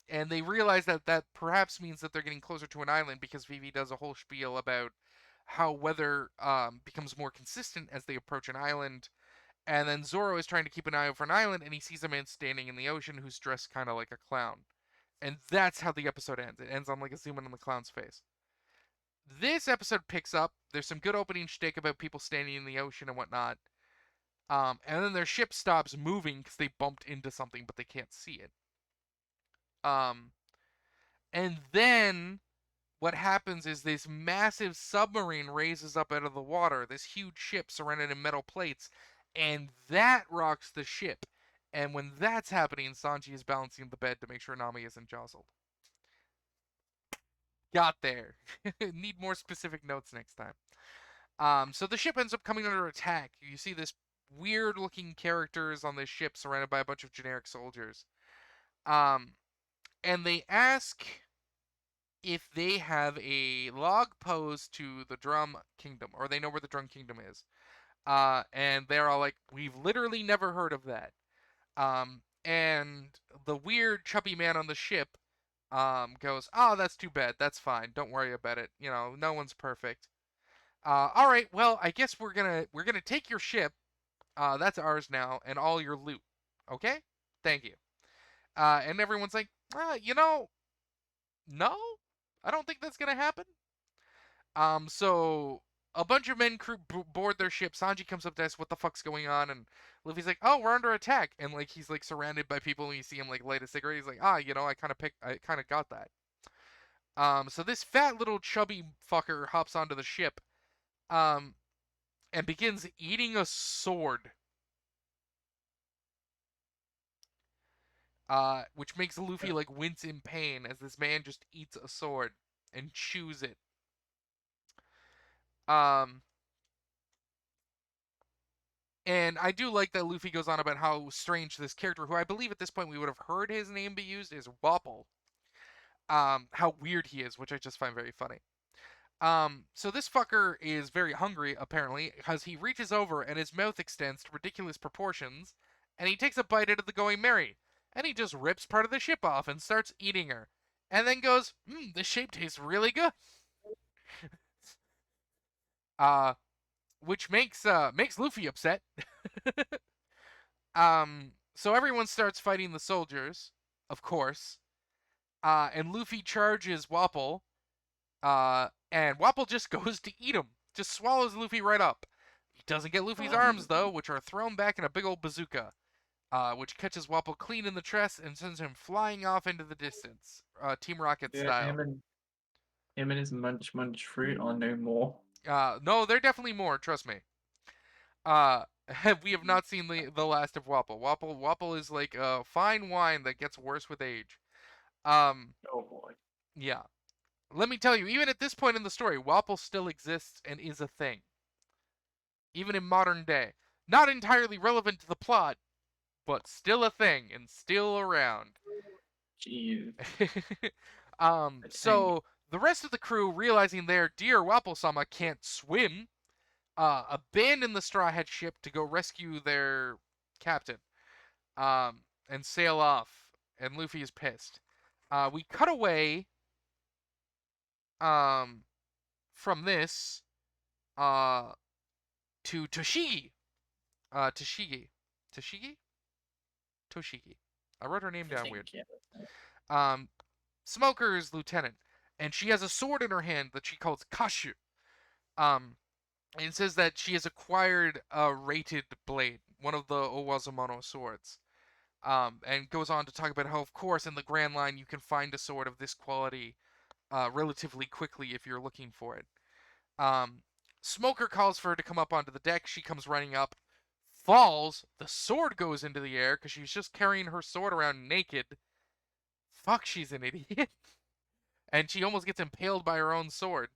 and they realize that that perhaps means that they're getting closer to an island because Vivi does a whole spiel about how weather becomes more consistent as they approach an island. And then Zoro is trying to keep an eye out for an island, and he sees a man standing in the ocean who's dressed kind of like a clown. And that's how the episode ends. It ends on like a zoom in on the clown's face. This episode picks up. There's some good opening shtick about people standing in the ocean and whatnot. And then their ship stops moving because they bumped into something, but they can't see it. Um, and then what happens is this massive submarine raises up out of the water, this huge ship surrounded in metal plates, and that rocks the ship. And when that's happening, Sanji is balancing the bed to make sure Nami isn't jostled. Got there. Need more specific notes next time. So the ship ends up coming under attack. You see this weird looking characters on this ship surrounded by a bunch of generic soldiers. Um, and they ask if they have a log pose to the Drum Kingdom, or they know where the Drum Kingdom is. And they're all like, we've literally never heard of that. And the weird chubby man on the ship goes, oh, that's too bad. That's fine. Don't worry about it. No one's perfect. All right. Well, I guess we're gonna take your ship. That's ours now, and all your loot. Okay. Thank you. And everyone's like, no, I don't think that's gonna happen. So a bunch of men crew board their ship. Sanji comes up to us, what the fuck's going on? And Luffy's like, oh, we're under attack. And like he's like surrounded by people, and you see him like light a cigarette. He's like, I kind of got that. So this fat little chubby fucker hops onto the ship, um, and begins eating a sword. Which makes Luffy like wince in pain as this man just eats a sword and chews it. Um, And I do like that Luffy goes on about how strange this character, who I believe at this point we would have heard his name be used, is Wapple. how weird he is, which I just find very funny. So this fucker is very hungry, apparently, because he reaches over and his mouth extends to ridiculous proportions, and he takes a bite out of the Going Merry, and he just rips part of the ship off and starts eating her, and then goes, this shape tastes really good. Uh, which makes Luffy upset. So everyone starts fighting the soldiers, of course. And Luffy charges Wapol, and Wapol just goes to eat him. Just swallows Luffy right up. He doesn't get Luffy's arms, though, which are thrown back in a big old bazooka, which catches Wapol clean in the chest and sends him flying off into the distance, Team Rocket Yeah, style. him and his munch munch fruit are no more. No, they're definitely more, trust me. Uh, we have not seen the last of Wapol. Wapol is like a fine wine that gets worse with age. Um, Oh boy. yeah. Let me tell you, even at this point in the story, Wapol still exists and is a thing. Even in modern day. Not entirely relevant to the plot, but still a thing and still around. Jeez. A tank. So the rest of the crew, realizing their dear Wapol-sama can't swim, abandon the Straw Hat ship to go rescue their captain, and sail off. And Luffy is pissed. We cut away, um, from this, uh, to Toshigi. Toshigi. Toshigi? Toshigi. I wrote her name I down think, weird. yeah. Um, Smoker's lieutenant, and she has a sword in her hand that she calls Kashu. Um, and it says that she has acquired a rated blade, one of the Owazumono swords. And goes on to talk about how, of course, in the Grand Line you can find a sword of this quality relatively quickly if you're looking for it. Um, Smoker calls for her to come up onto the deck. She comes running up, falls. The sword goes into the air because she's just carrying her sword around naked. Fuck, she's an idiot. And she almost gets impaled by her own sword.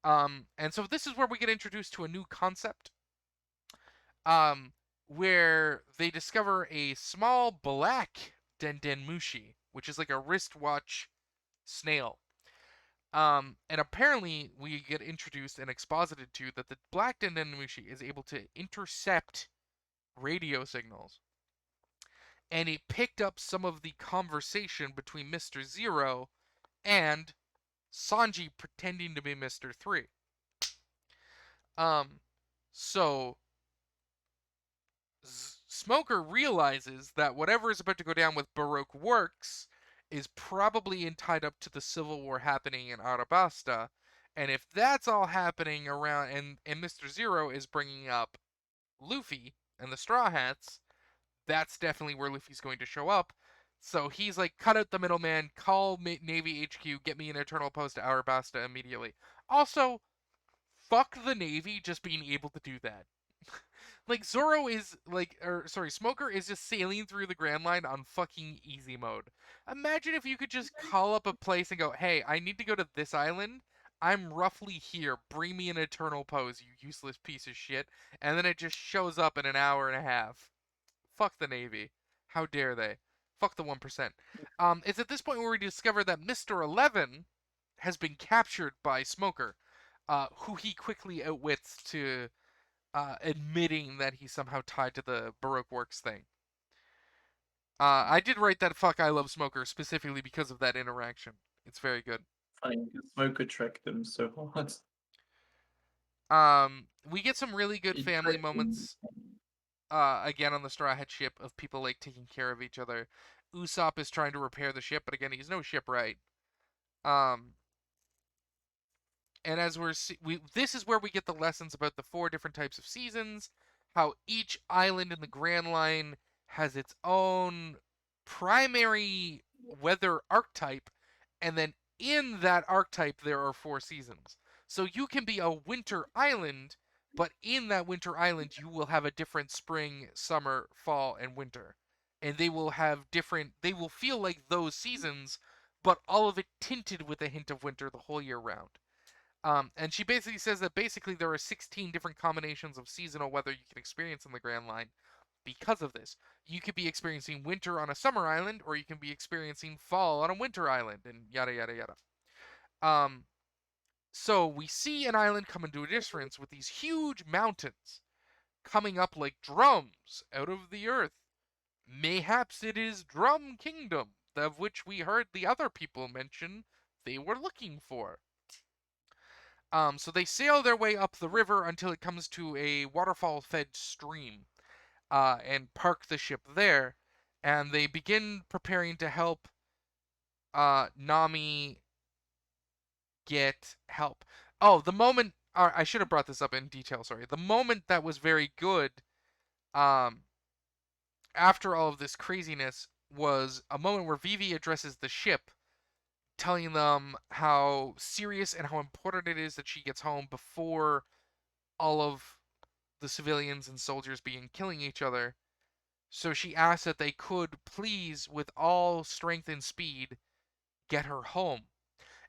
And so this is where we get introduced to a new concept. Um, where they discover a small black Dendenmushi, which is like a wristwatch snail. And apparently we get introduced and exposited to that the black Dendenmushi is able to intercept radio signals. And it picked up some of the conversation between Mr. Zero and Sanji pretending to be Mr. 3. Um, so Smoker realizes that whatever is about to go down with Baroque Works is probably tied up to the civil war happening in Arabasta. And if that's all happening around, and Mr. Zero is bringing up Luffy and the Straw Hats, that's definitely where Luffy's going to show up. So he's like, cut out the middleman, call Navy HQ, get me an eternal post to Arabasta immediately. Also, fuck the Navy just being able to do that. Like Zoro is like, or sorry, Smoker is just sailing through the Grand Line on fucking easy mode. Imagine if you could just call up a place and go, "Hey, I need to go to this island. I'm roughly here. Bring me an eternal pose, you useless piece of shit." And then it just shows up in an hour and a half. Fuck the Navy. How dare they? Fuck the 1%. It's at this point where we discover that Mr. 11 has been captured by Smoker, who he quickly outwits to admitting that he's somehow tied to the Baroque Works thing. I did write that fuck I love Smoker specifically because of that interaction. It's very good. Funny, Smoker tricked them so hard. We get some really good He family tricked them. moments again on the Straw Hat ship of people like taking care of each other. Usopp is trying to repair the ship, but again, he's no shipwright. Um, and as this is where we get the lessons about the 4 different types of seasons, how each island in the Grand Line has its own primary weather archetype, and then in that archetype there are 4 seasons. So you can be a winter island, but in that winter island you will have a different spring, summer, fall, and winter. And they will feel like those seasons, but all of it tinted with a hint of winter the whole year round. And she basically says that basically there are 16 different combinations of seasonal weather you can experience in the Grand Line. because of this. You could be experiencing winter on a summer island, or you can be experiencing fall on a winter island, and yada yada yada. Um, so we see an island come into a difference with these huge mountains coming up like drums out of the earth. Mayhaps it is Drum Kingdom, of which we heard the other people mention they were looking for. So they sail their way up the river until it comes to a waterfall-fed stream, and park the ship there. And they begin preparing to help Nami get help. Oh, the moment I should have brought this up in detail. Sorry, the moment that was very good. Um, After all of this craziness was a moment where Vivi addresses the ship, telling them how serious and how important it is that she gets home before all of the civilians and soldiers begin killing each other. So she asked that they could please, with all strength and speed, get her home.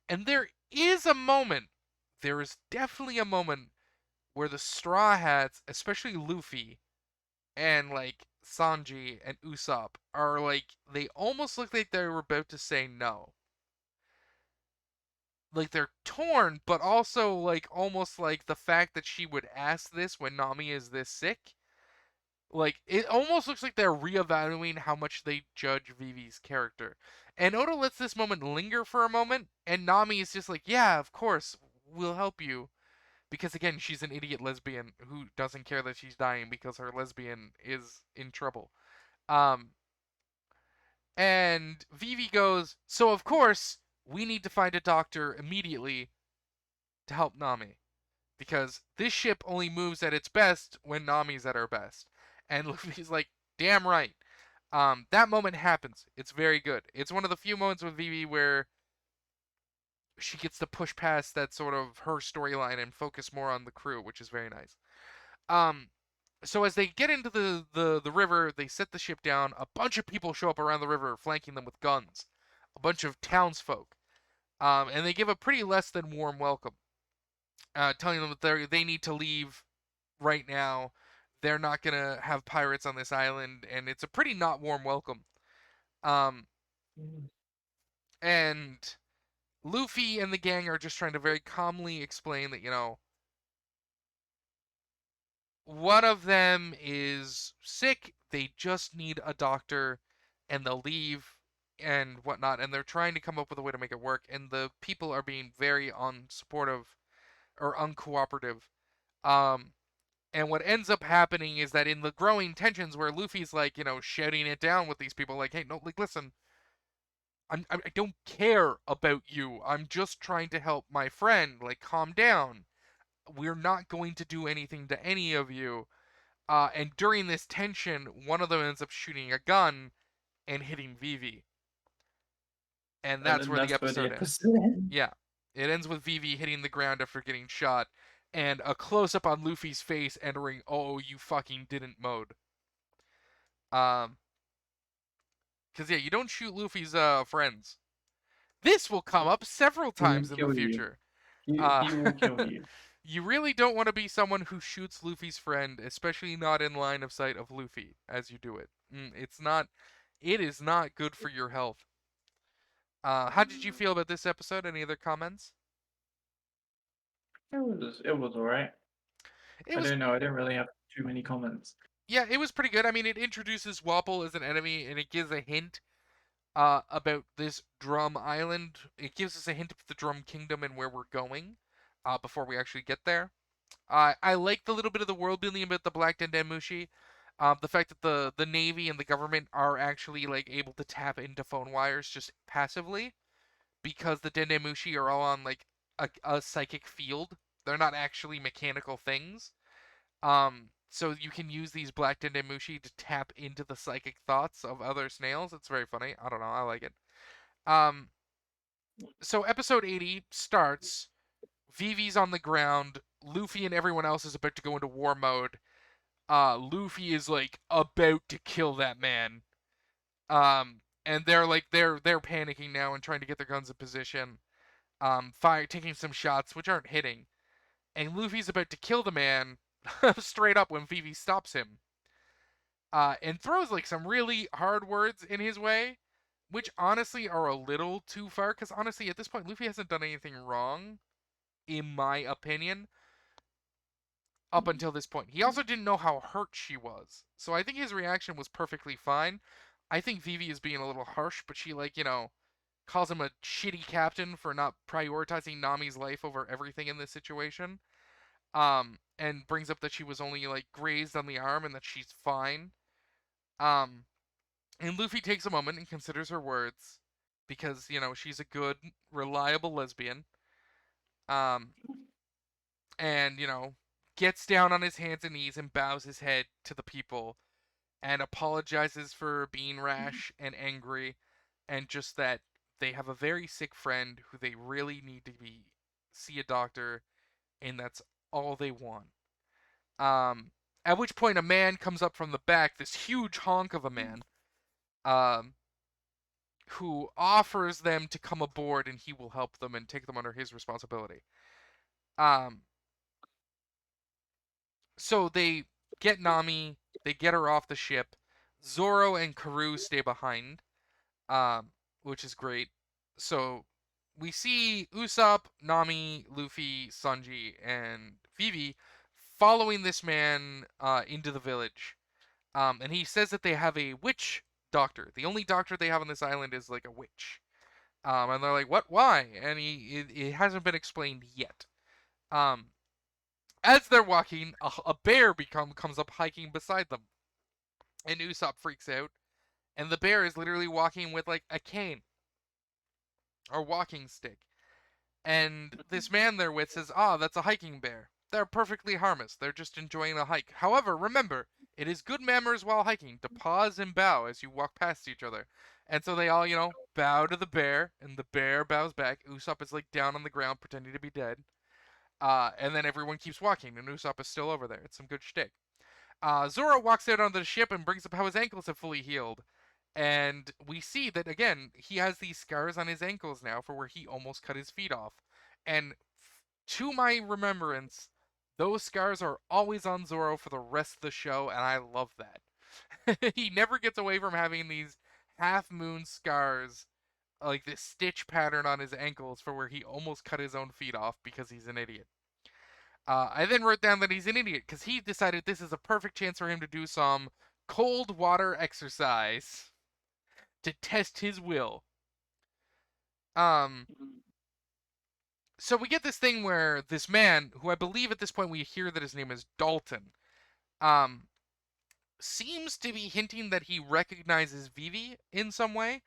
And there is definitely a moment where the Straw Hats, especially Luffy and like Sanji and Usopp, are like, they almost look like they were about to say no. Like they're torn, but also like almost like the fact that she would ask this when Nami is this sick. Like it almost looks like they're reevaluating how much they judge Vivi's character. And Oda lets this moment linger for a moment, and Nami is just like, "Yeah, of course, we'll help you." Because again, she's an idiot lesbian who doesn't care that she's dying because her lesbian is in trouble. Um, and Vivi goes, "So of course, we need to find a doctor immediately to help Nami. Because this ship only moves at its best when Nami's at her best." And Luffy's like, "Damn right." That moment happens. It's very good. It's one of the few moments with Vivi where she gets to push past that sort of her storyline and focus more on the crew, which is very nice. Um, so as they get into the river, they set the ship down. A bunch of people show up around the river, flanking them with guns. A bunch of townsfolk. And they give a pretty less than warm welcome, telling them that they need to leave right now. They're not gonna have pirates on this island, and it's a pretty not warm welcome. Um, Mm. and Luffy and the gang are just trying to very calmly explain that, one of them is sick. They just need a doctor, and they'll leave and whatnot. And they're trying to come up with a way to make it work. And the people are being very unsupportive or uncooperative. Um, And what ends up happening is that in the growing tensions where Luffy's like, shouting it down with these people, like, "Hey, no, like, listen, I don't care about you. I'm just trying to help my friend. Like, calm down. We're not going to do anything to any of you." And during this tension, one of them ends up shooting a gun and hitting Vivi. And And that's then where the that's where the episode ends. episode ends. Yeah. It ends with Vivi hitting the ground after getting shot, and a close up on Luffy's face entering "Oh, you fucking didn't" mode. Um, Because, yeah, you don't shoot Luffy's friends. This will come up several He will times in the kill you. future. He, Uh, he will kill you. you really don't want to be someone who shoots Luffy's friend, especially not in line of sight of Luffy as you do it. It is not good for your health. How did you feel about this episode? Any other comments? It was alright. It I was, don't know. I don't really have too many comments. yeah, it was pretty good. I mean, it introduces Wapol as an enemy, and it gives a hint about this Drum Island. It gives us a hint of the Drum Kingdom and where we're going before we actually get there. I like the little bit of the world building about the Black Dendemushi. The fact that the Navy and the government are actually like able to tap into phone wires just passively because the Dendemushi are all on like a psychic field. They're not actually mechanical things. So you can use these Black Dendemushi to tap into the psychic thoughts of other snails. It's very funny. I don't know. I like it. Um, so episode 80 starts. Vivi's on the ground. Luffy and everyone else is about to go into war mode. Luffy is like about to kill that man. And they're panicking now and trying to get their guns in position. Taking some shots which aren't hitting. And Luffy's about to kill the man straight up when Vivi stops him. and throws like some really hard words in his way, which honestly are a little too far. Because honestly, at this point, Luffy hasn't done anything wrong, in my opinion, up until this point. He also didn't know how hurt she was, so I think his reaction was perfectly fine. I think Vivi is being a little harsh, but she like calls him a shitty captain for not prioritizing Nami's life over everything in this situation. And brings up that she was only like grazed on the arm and that she's fine. Um, and Luffy takes a moment and considers her words because, she's a good, reliable lesbian. Um, and, gets down on his hands and knees and bows his head to the people and apologizes for being rash and angry and just that they have a very sick friend who they really need to be see a doctor and that's all they want. Um, at which point a man comes up from the back, this huge honk of a man, um, who offers them to come aboard and he will help them and take them under his responsibility. Um, so they get Nami, they get her off the ship. Zoro and Karoo stay behind, um, which is great. So we see Usopp, Nami, Luffy, Sanji, and Vivi following this man into the village. And he says that they have a witch doctor. The only doctor they have on this island is like a witch. And they're like, "What? Why?" And it hasn't been explained yet. Um, as they're walking, a bear comes up hiking beside them, and Usopp freaks out. And the bear is literally walking with like a cane or walking stick. And this man they're with says, "Ah, that's a hiking bear. They're perfectly harmless. They're just enjoying the hike. However, remember, it is good manners while hiking to pause and bow as you walk past each other." And so they all, bow to the bear, and the bear bows back. Usopp is like down on the ground pretending to be dead. And then everyone keeps walking, and Usopp is still over there. It's some good shtick. Zoro walks out onto the ship and brings up how his ankles have fully healed. And we see that, again, he has these scars on his ankles now for where he almost cut his feet off. And to my remembrance, those scars are always on Zoro for the rest of the show, and I love that. He never gets away from having these half moon scars, like this stitch pattern on his ankles for where he almost cut his own feet off because he's an idiot. I then wrote down that he's an idiot because he decided this is a perfect chance for him to do some cold water exercise to test his will. Um, so we get this thing where this man, who I believe at this point we hear that his name is Dalton, um, seems to be hinting that he recognizes Vivi in some way,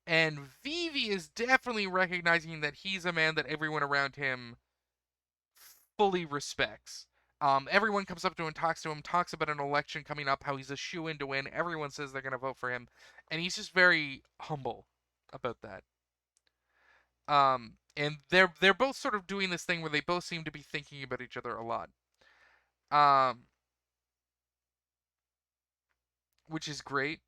and Vivi is definitely recognizing that he's a man that everyone around him fully respects. Everyone comes up to him, talks to him, talks about an election coming up, how he's a shoe-in to win. Everyone says they're going to vote for him, and he's just very humble about that. And they're both sort of doing this thing where they both seem to be thinking about each other a lot. Um, which is great.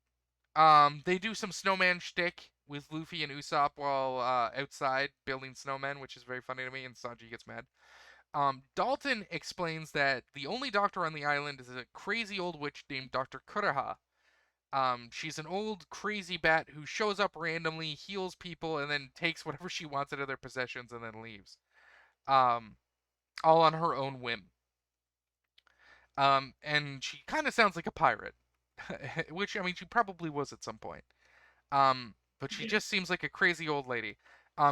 They do some snowman shtick with Luffy and Usopp while outside building snowmen, which is very funny to me, and Sanji gets mad. Dalton explains that the only doctor on the island is a crazy old witch named Dr. Kuraha. She's an old crazy bat who shows up randomly, heals people, and then takes whatever she wants out of their possessions and then leaves. Um, all on her own whim. And she kind of sounds like a pirate, which I mean she probably was at some point. But she just seems like a crazy old lady.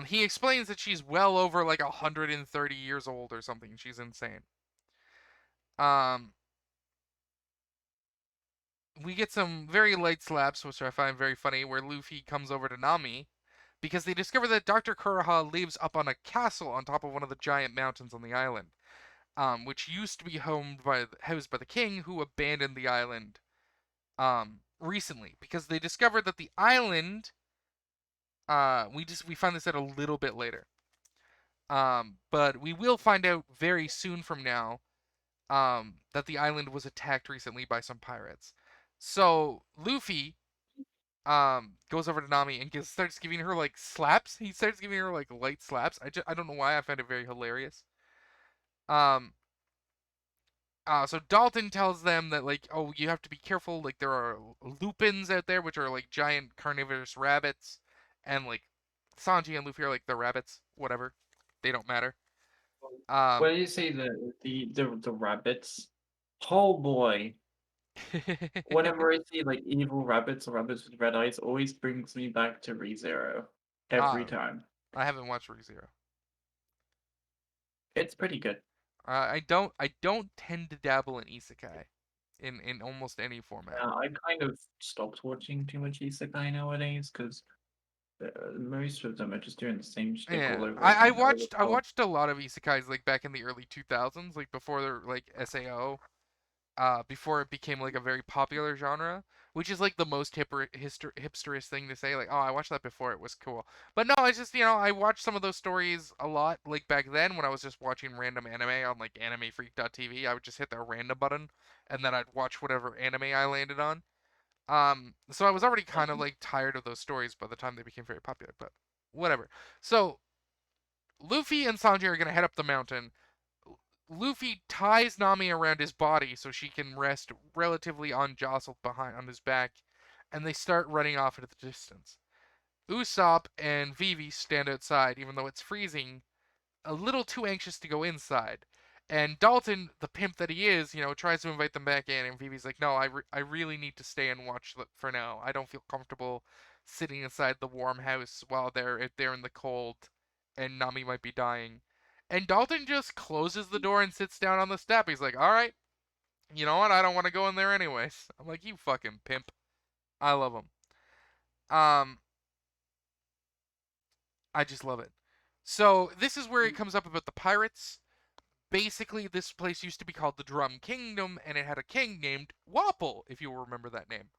He explains that she's well over like 130 years old or something. She's insane. Um, we get some very light slaps, which I find very funny, where Luffy comes over to Nami because they discover that Dr. Kuraha lives up on a castle on top of one of the giant mountains on the island, which used to be housed by the king, who abandoned the island recently because they discovered that the island. We find this out a little bit later. But we will find out very soon from now that the island was attacked recently by some pirates. So Luffy goes over to Nami and starts giving her like slaps. He starts giving her like light slaps. I don't know why I find it very hilarious. Um So Dalton tells them that like, oh, you have to be careful. Like there are lupins out there, which are like giant carnivorous rabbits, and like Sanji and Luffy are like the rabbits. Whatever, they don't matter. Um, When you say the rabbits, oh boy. Whenever I see like evil rabbits or rabbits with red eyes, always brings me back to ReZero. Every ah, time. I haven't watched ReZero. It's pretty good. I don't tend to dabble in isekai, in almost any format. I kind of stopped watching too much isekai nowadays because most of them are just doing the same shtick all Yeah, over I, I again. All the watched I watched a lot of isekais like back in the early 2000s, like before they're like SAO, before it became like a very popular genre, which is like the most hipsterish thing to say. Like, oh, I watched that before it was cool. But no, it's just I watched some of those stories a lot. Like back then when I was just watching random anime on like AnimeFreak.tv, I would just hit the random button, and then I'd watch whatever anime I landed on. So I was already kind of like tired of those stories by the time they became very popular. But whatever. So Luffy and Sanji are gonna head up the mountain. Luffy ties Nami around his body so she can rest relatively unjostled behind on his back, and they start running off into the distance. Usopp and Vivi stand outside, even though it's freezing, a little too anxious to go inside. And Dalton, the pimp that he is, tries to invite them back in, and Vivi's like, "No, I really need to stay and watch for now. I don't feel comfortable sitting inside the warm house while they're in the cold, and Nami might be dying." And Dalton just closes the door and sits down on the step. He's like, "All right, you know what? I don't want to go in there anyways." I'm like, "You fucking pimp." I love him. Um, I just love it. So this is where it comes up about the pirates. Basically, this place used to be called the Drum Kingdom, and it had a king named Wapol, if you will remember that name.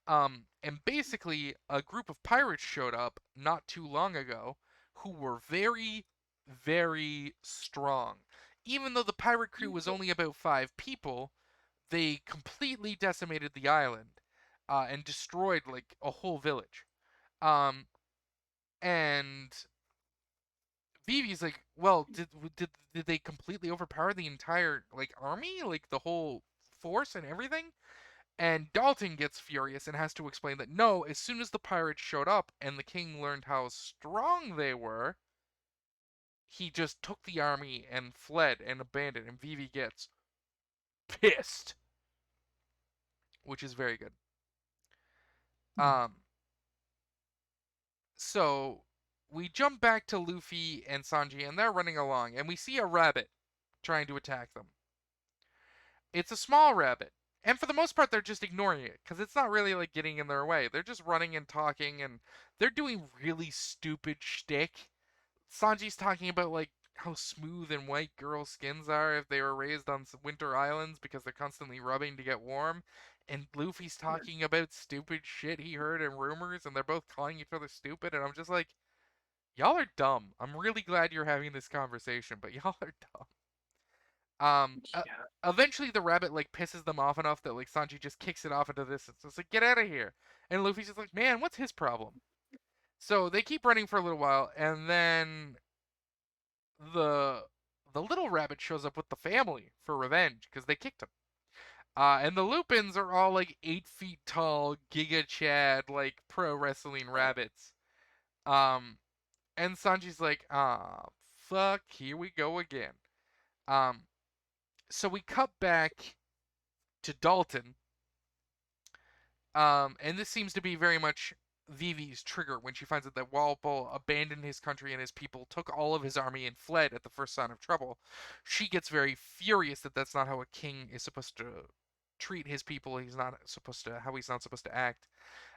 And basically, a group of pirates showed up not too long ago who were very, very strong. Even though the pirate crew was only about 5 people, they completely decimated the island and destroyed like a whole village. Um, and Vivi's like, well, did they completely overpower the entire like army, like the whole force and everything? And Dalton gets furious and has to explain that no, as soon as the pirates showed up and the king learned how strong they were, he just took the army and fled and abandoned. And Vivi gets pissed, which is very good. Um, so we jump back to Luffy and Sanji, and they're running along, and we see a rabbit trying to attack them. It's a small rabbit. And for the most part, they're just ignoring it because it's not really like getting in their way. They're just running and talking, and they're doing really stupid shtick. Sanji's talking about like how smooth and white girls' skins are if they were raised on winter islands because they're constantly rubbing to get warm. And Luffy's talking about stupid shit he heard in rumors, and they're both calling each other stupid. And I'm just like, y'all are dumb. I'm really glad you're having this conversation, but y'all are dumb. Um, uh, Yeah. Eventually the rabbit like pisses them off enough that like Sanji just kicks it off into the distance. It's like, get out of here. And Luffy's just like, man, what's his problem? So they keep running for a little while, and then the the little rabbit shows up with the family for revenge because they kicked him. And the Lupins are all like 8 feet tall, Giga Chad, like pro wrestling rabbits. Um, and Sanji's like, ah, fuck, here we go again. Um, so we cut back to Dalton. And this seems to be very much Vivi's trigger when she finds out that Walpole abandoned his country and his people, took all of his army, and fled at the first sign of trouble. She gets very furious that that's not how a king is supposed to treat his people. How he's not supposed to act.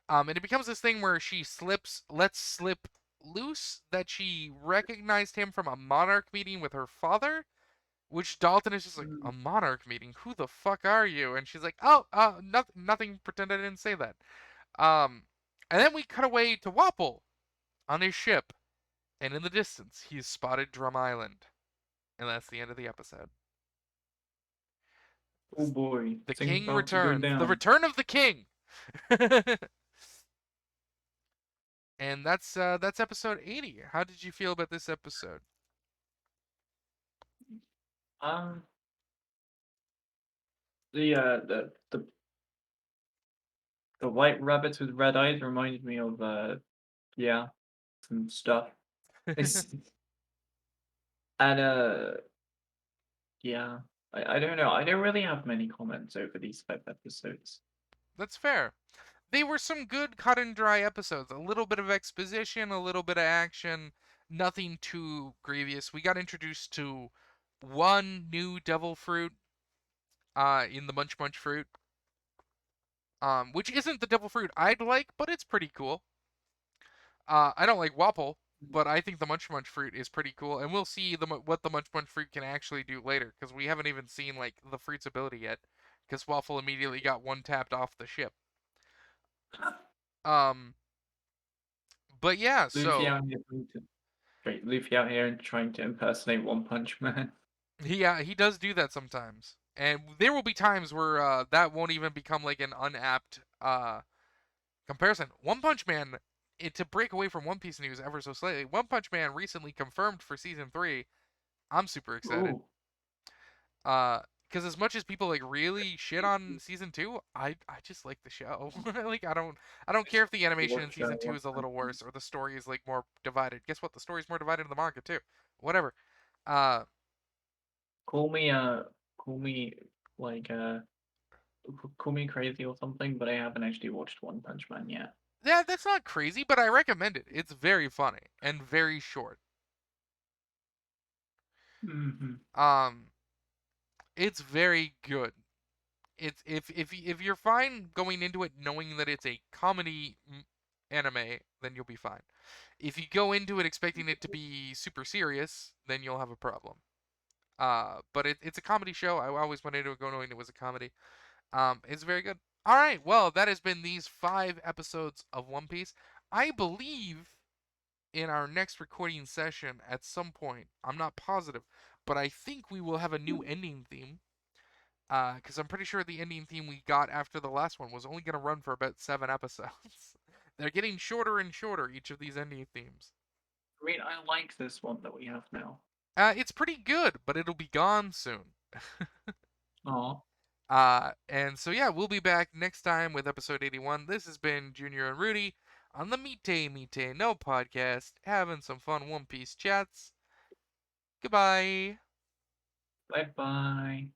And it becomes this thing where she lets slip loose that she recognized him from a monarch meeting with her father, which Dalton is just like, a Mm. monarch meeting? Who the fuck are you? And she's like, oh, nothing. Pretend I didn't say that. Um, and then we cut away to Wapol on his ship, and in the distance, he's spotted Drum Island, and that's the end of the episode. Oh boy, The things king about to go returns. The down. return of the king. And that's episode 80. How did you feel about this episode? Um, The white rabbits with red eyes reminded me of yeah, some stuff. It's and yeah. I don't know. I don't really have many comments over these 5 episodes. That's fair. They were some good cut and dry episodes. A little bit of exposition, a little bit of action, nothing too grievous. We got introduced to one new devil fruit in the Munch Munch fruit, which isn't the devil fruit I'd like, but it's pretty cool. I don't like Wapple, but I think the Munch Munch fruit is pretty cool, and we'll see what the Munch Munch fruit can actually do later, because we haven't even seen like the fruit's ability yet, because Waffle immediately got one tapped off the ship. Um, but yeah, Luffy so out here trying to Wait, Luffy out here and trying to impersonate One Punch Man. he does do that sometimes, and there will be times where that won't even become like an unapt comparison. One Punch Man, to break away from One Piece news ever so slightly, One Punch Man recently confirmed for season 3. I'm super excited. Ooh, Because as much as people like really shit on season 2, I just like the show. Like I don't care if the animation in watch season 2 One is a Punch little Man. worse or the story is like more divided. Guess what? The story's more divided in the manga too. Whatever. Uh, Call me call me like call me crazy or something, but I haven't actually watched One Punch Man yet. yeah, that's not crazy, but I recommend it. It's very funny and very short. Hmm. Um, it's very good. It's if you're fine going into it knowing that it's a comedy anime, then you'll be fine. If you go into it expecting it to be super serious, then you'll have a problem. But it's a comedy show. I always went into it going knowing it was a comedy. It's very good. All right, well, that has been these 5 episodes of One Piece. I believe in our next recording session at some point. I'm not positive, but I think we will have a new ending theme. Because I'm pretty sure the ending theme we got after the last one was only going to run for about 7 episodes. They're getting shorter and shorter, each of these ending themes. I mean, I like this one that we have now. It's pretty good, but it'll be gone soon. Oh, And so yeah, we'll be back next time with episode 81. This has been Junior and Rudy on the Mite Mite-No Podcast, having some fun One Piece chats. Goodbye. bye bye.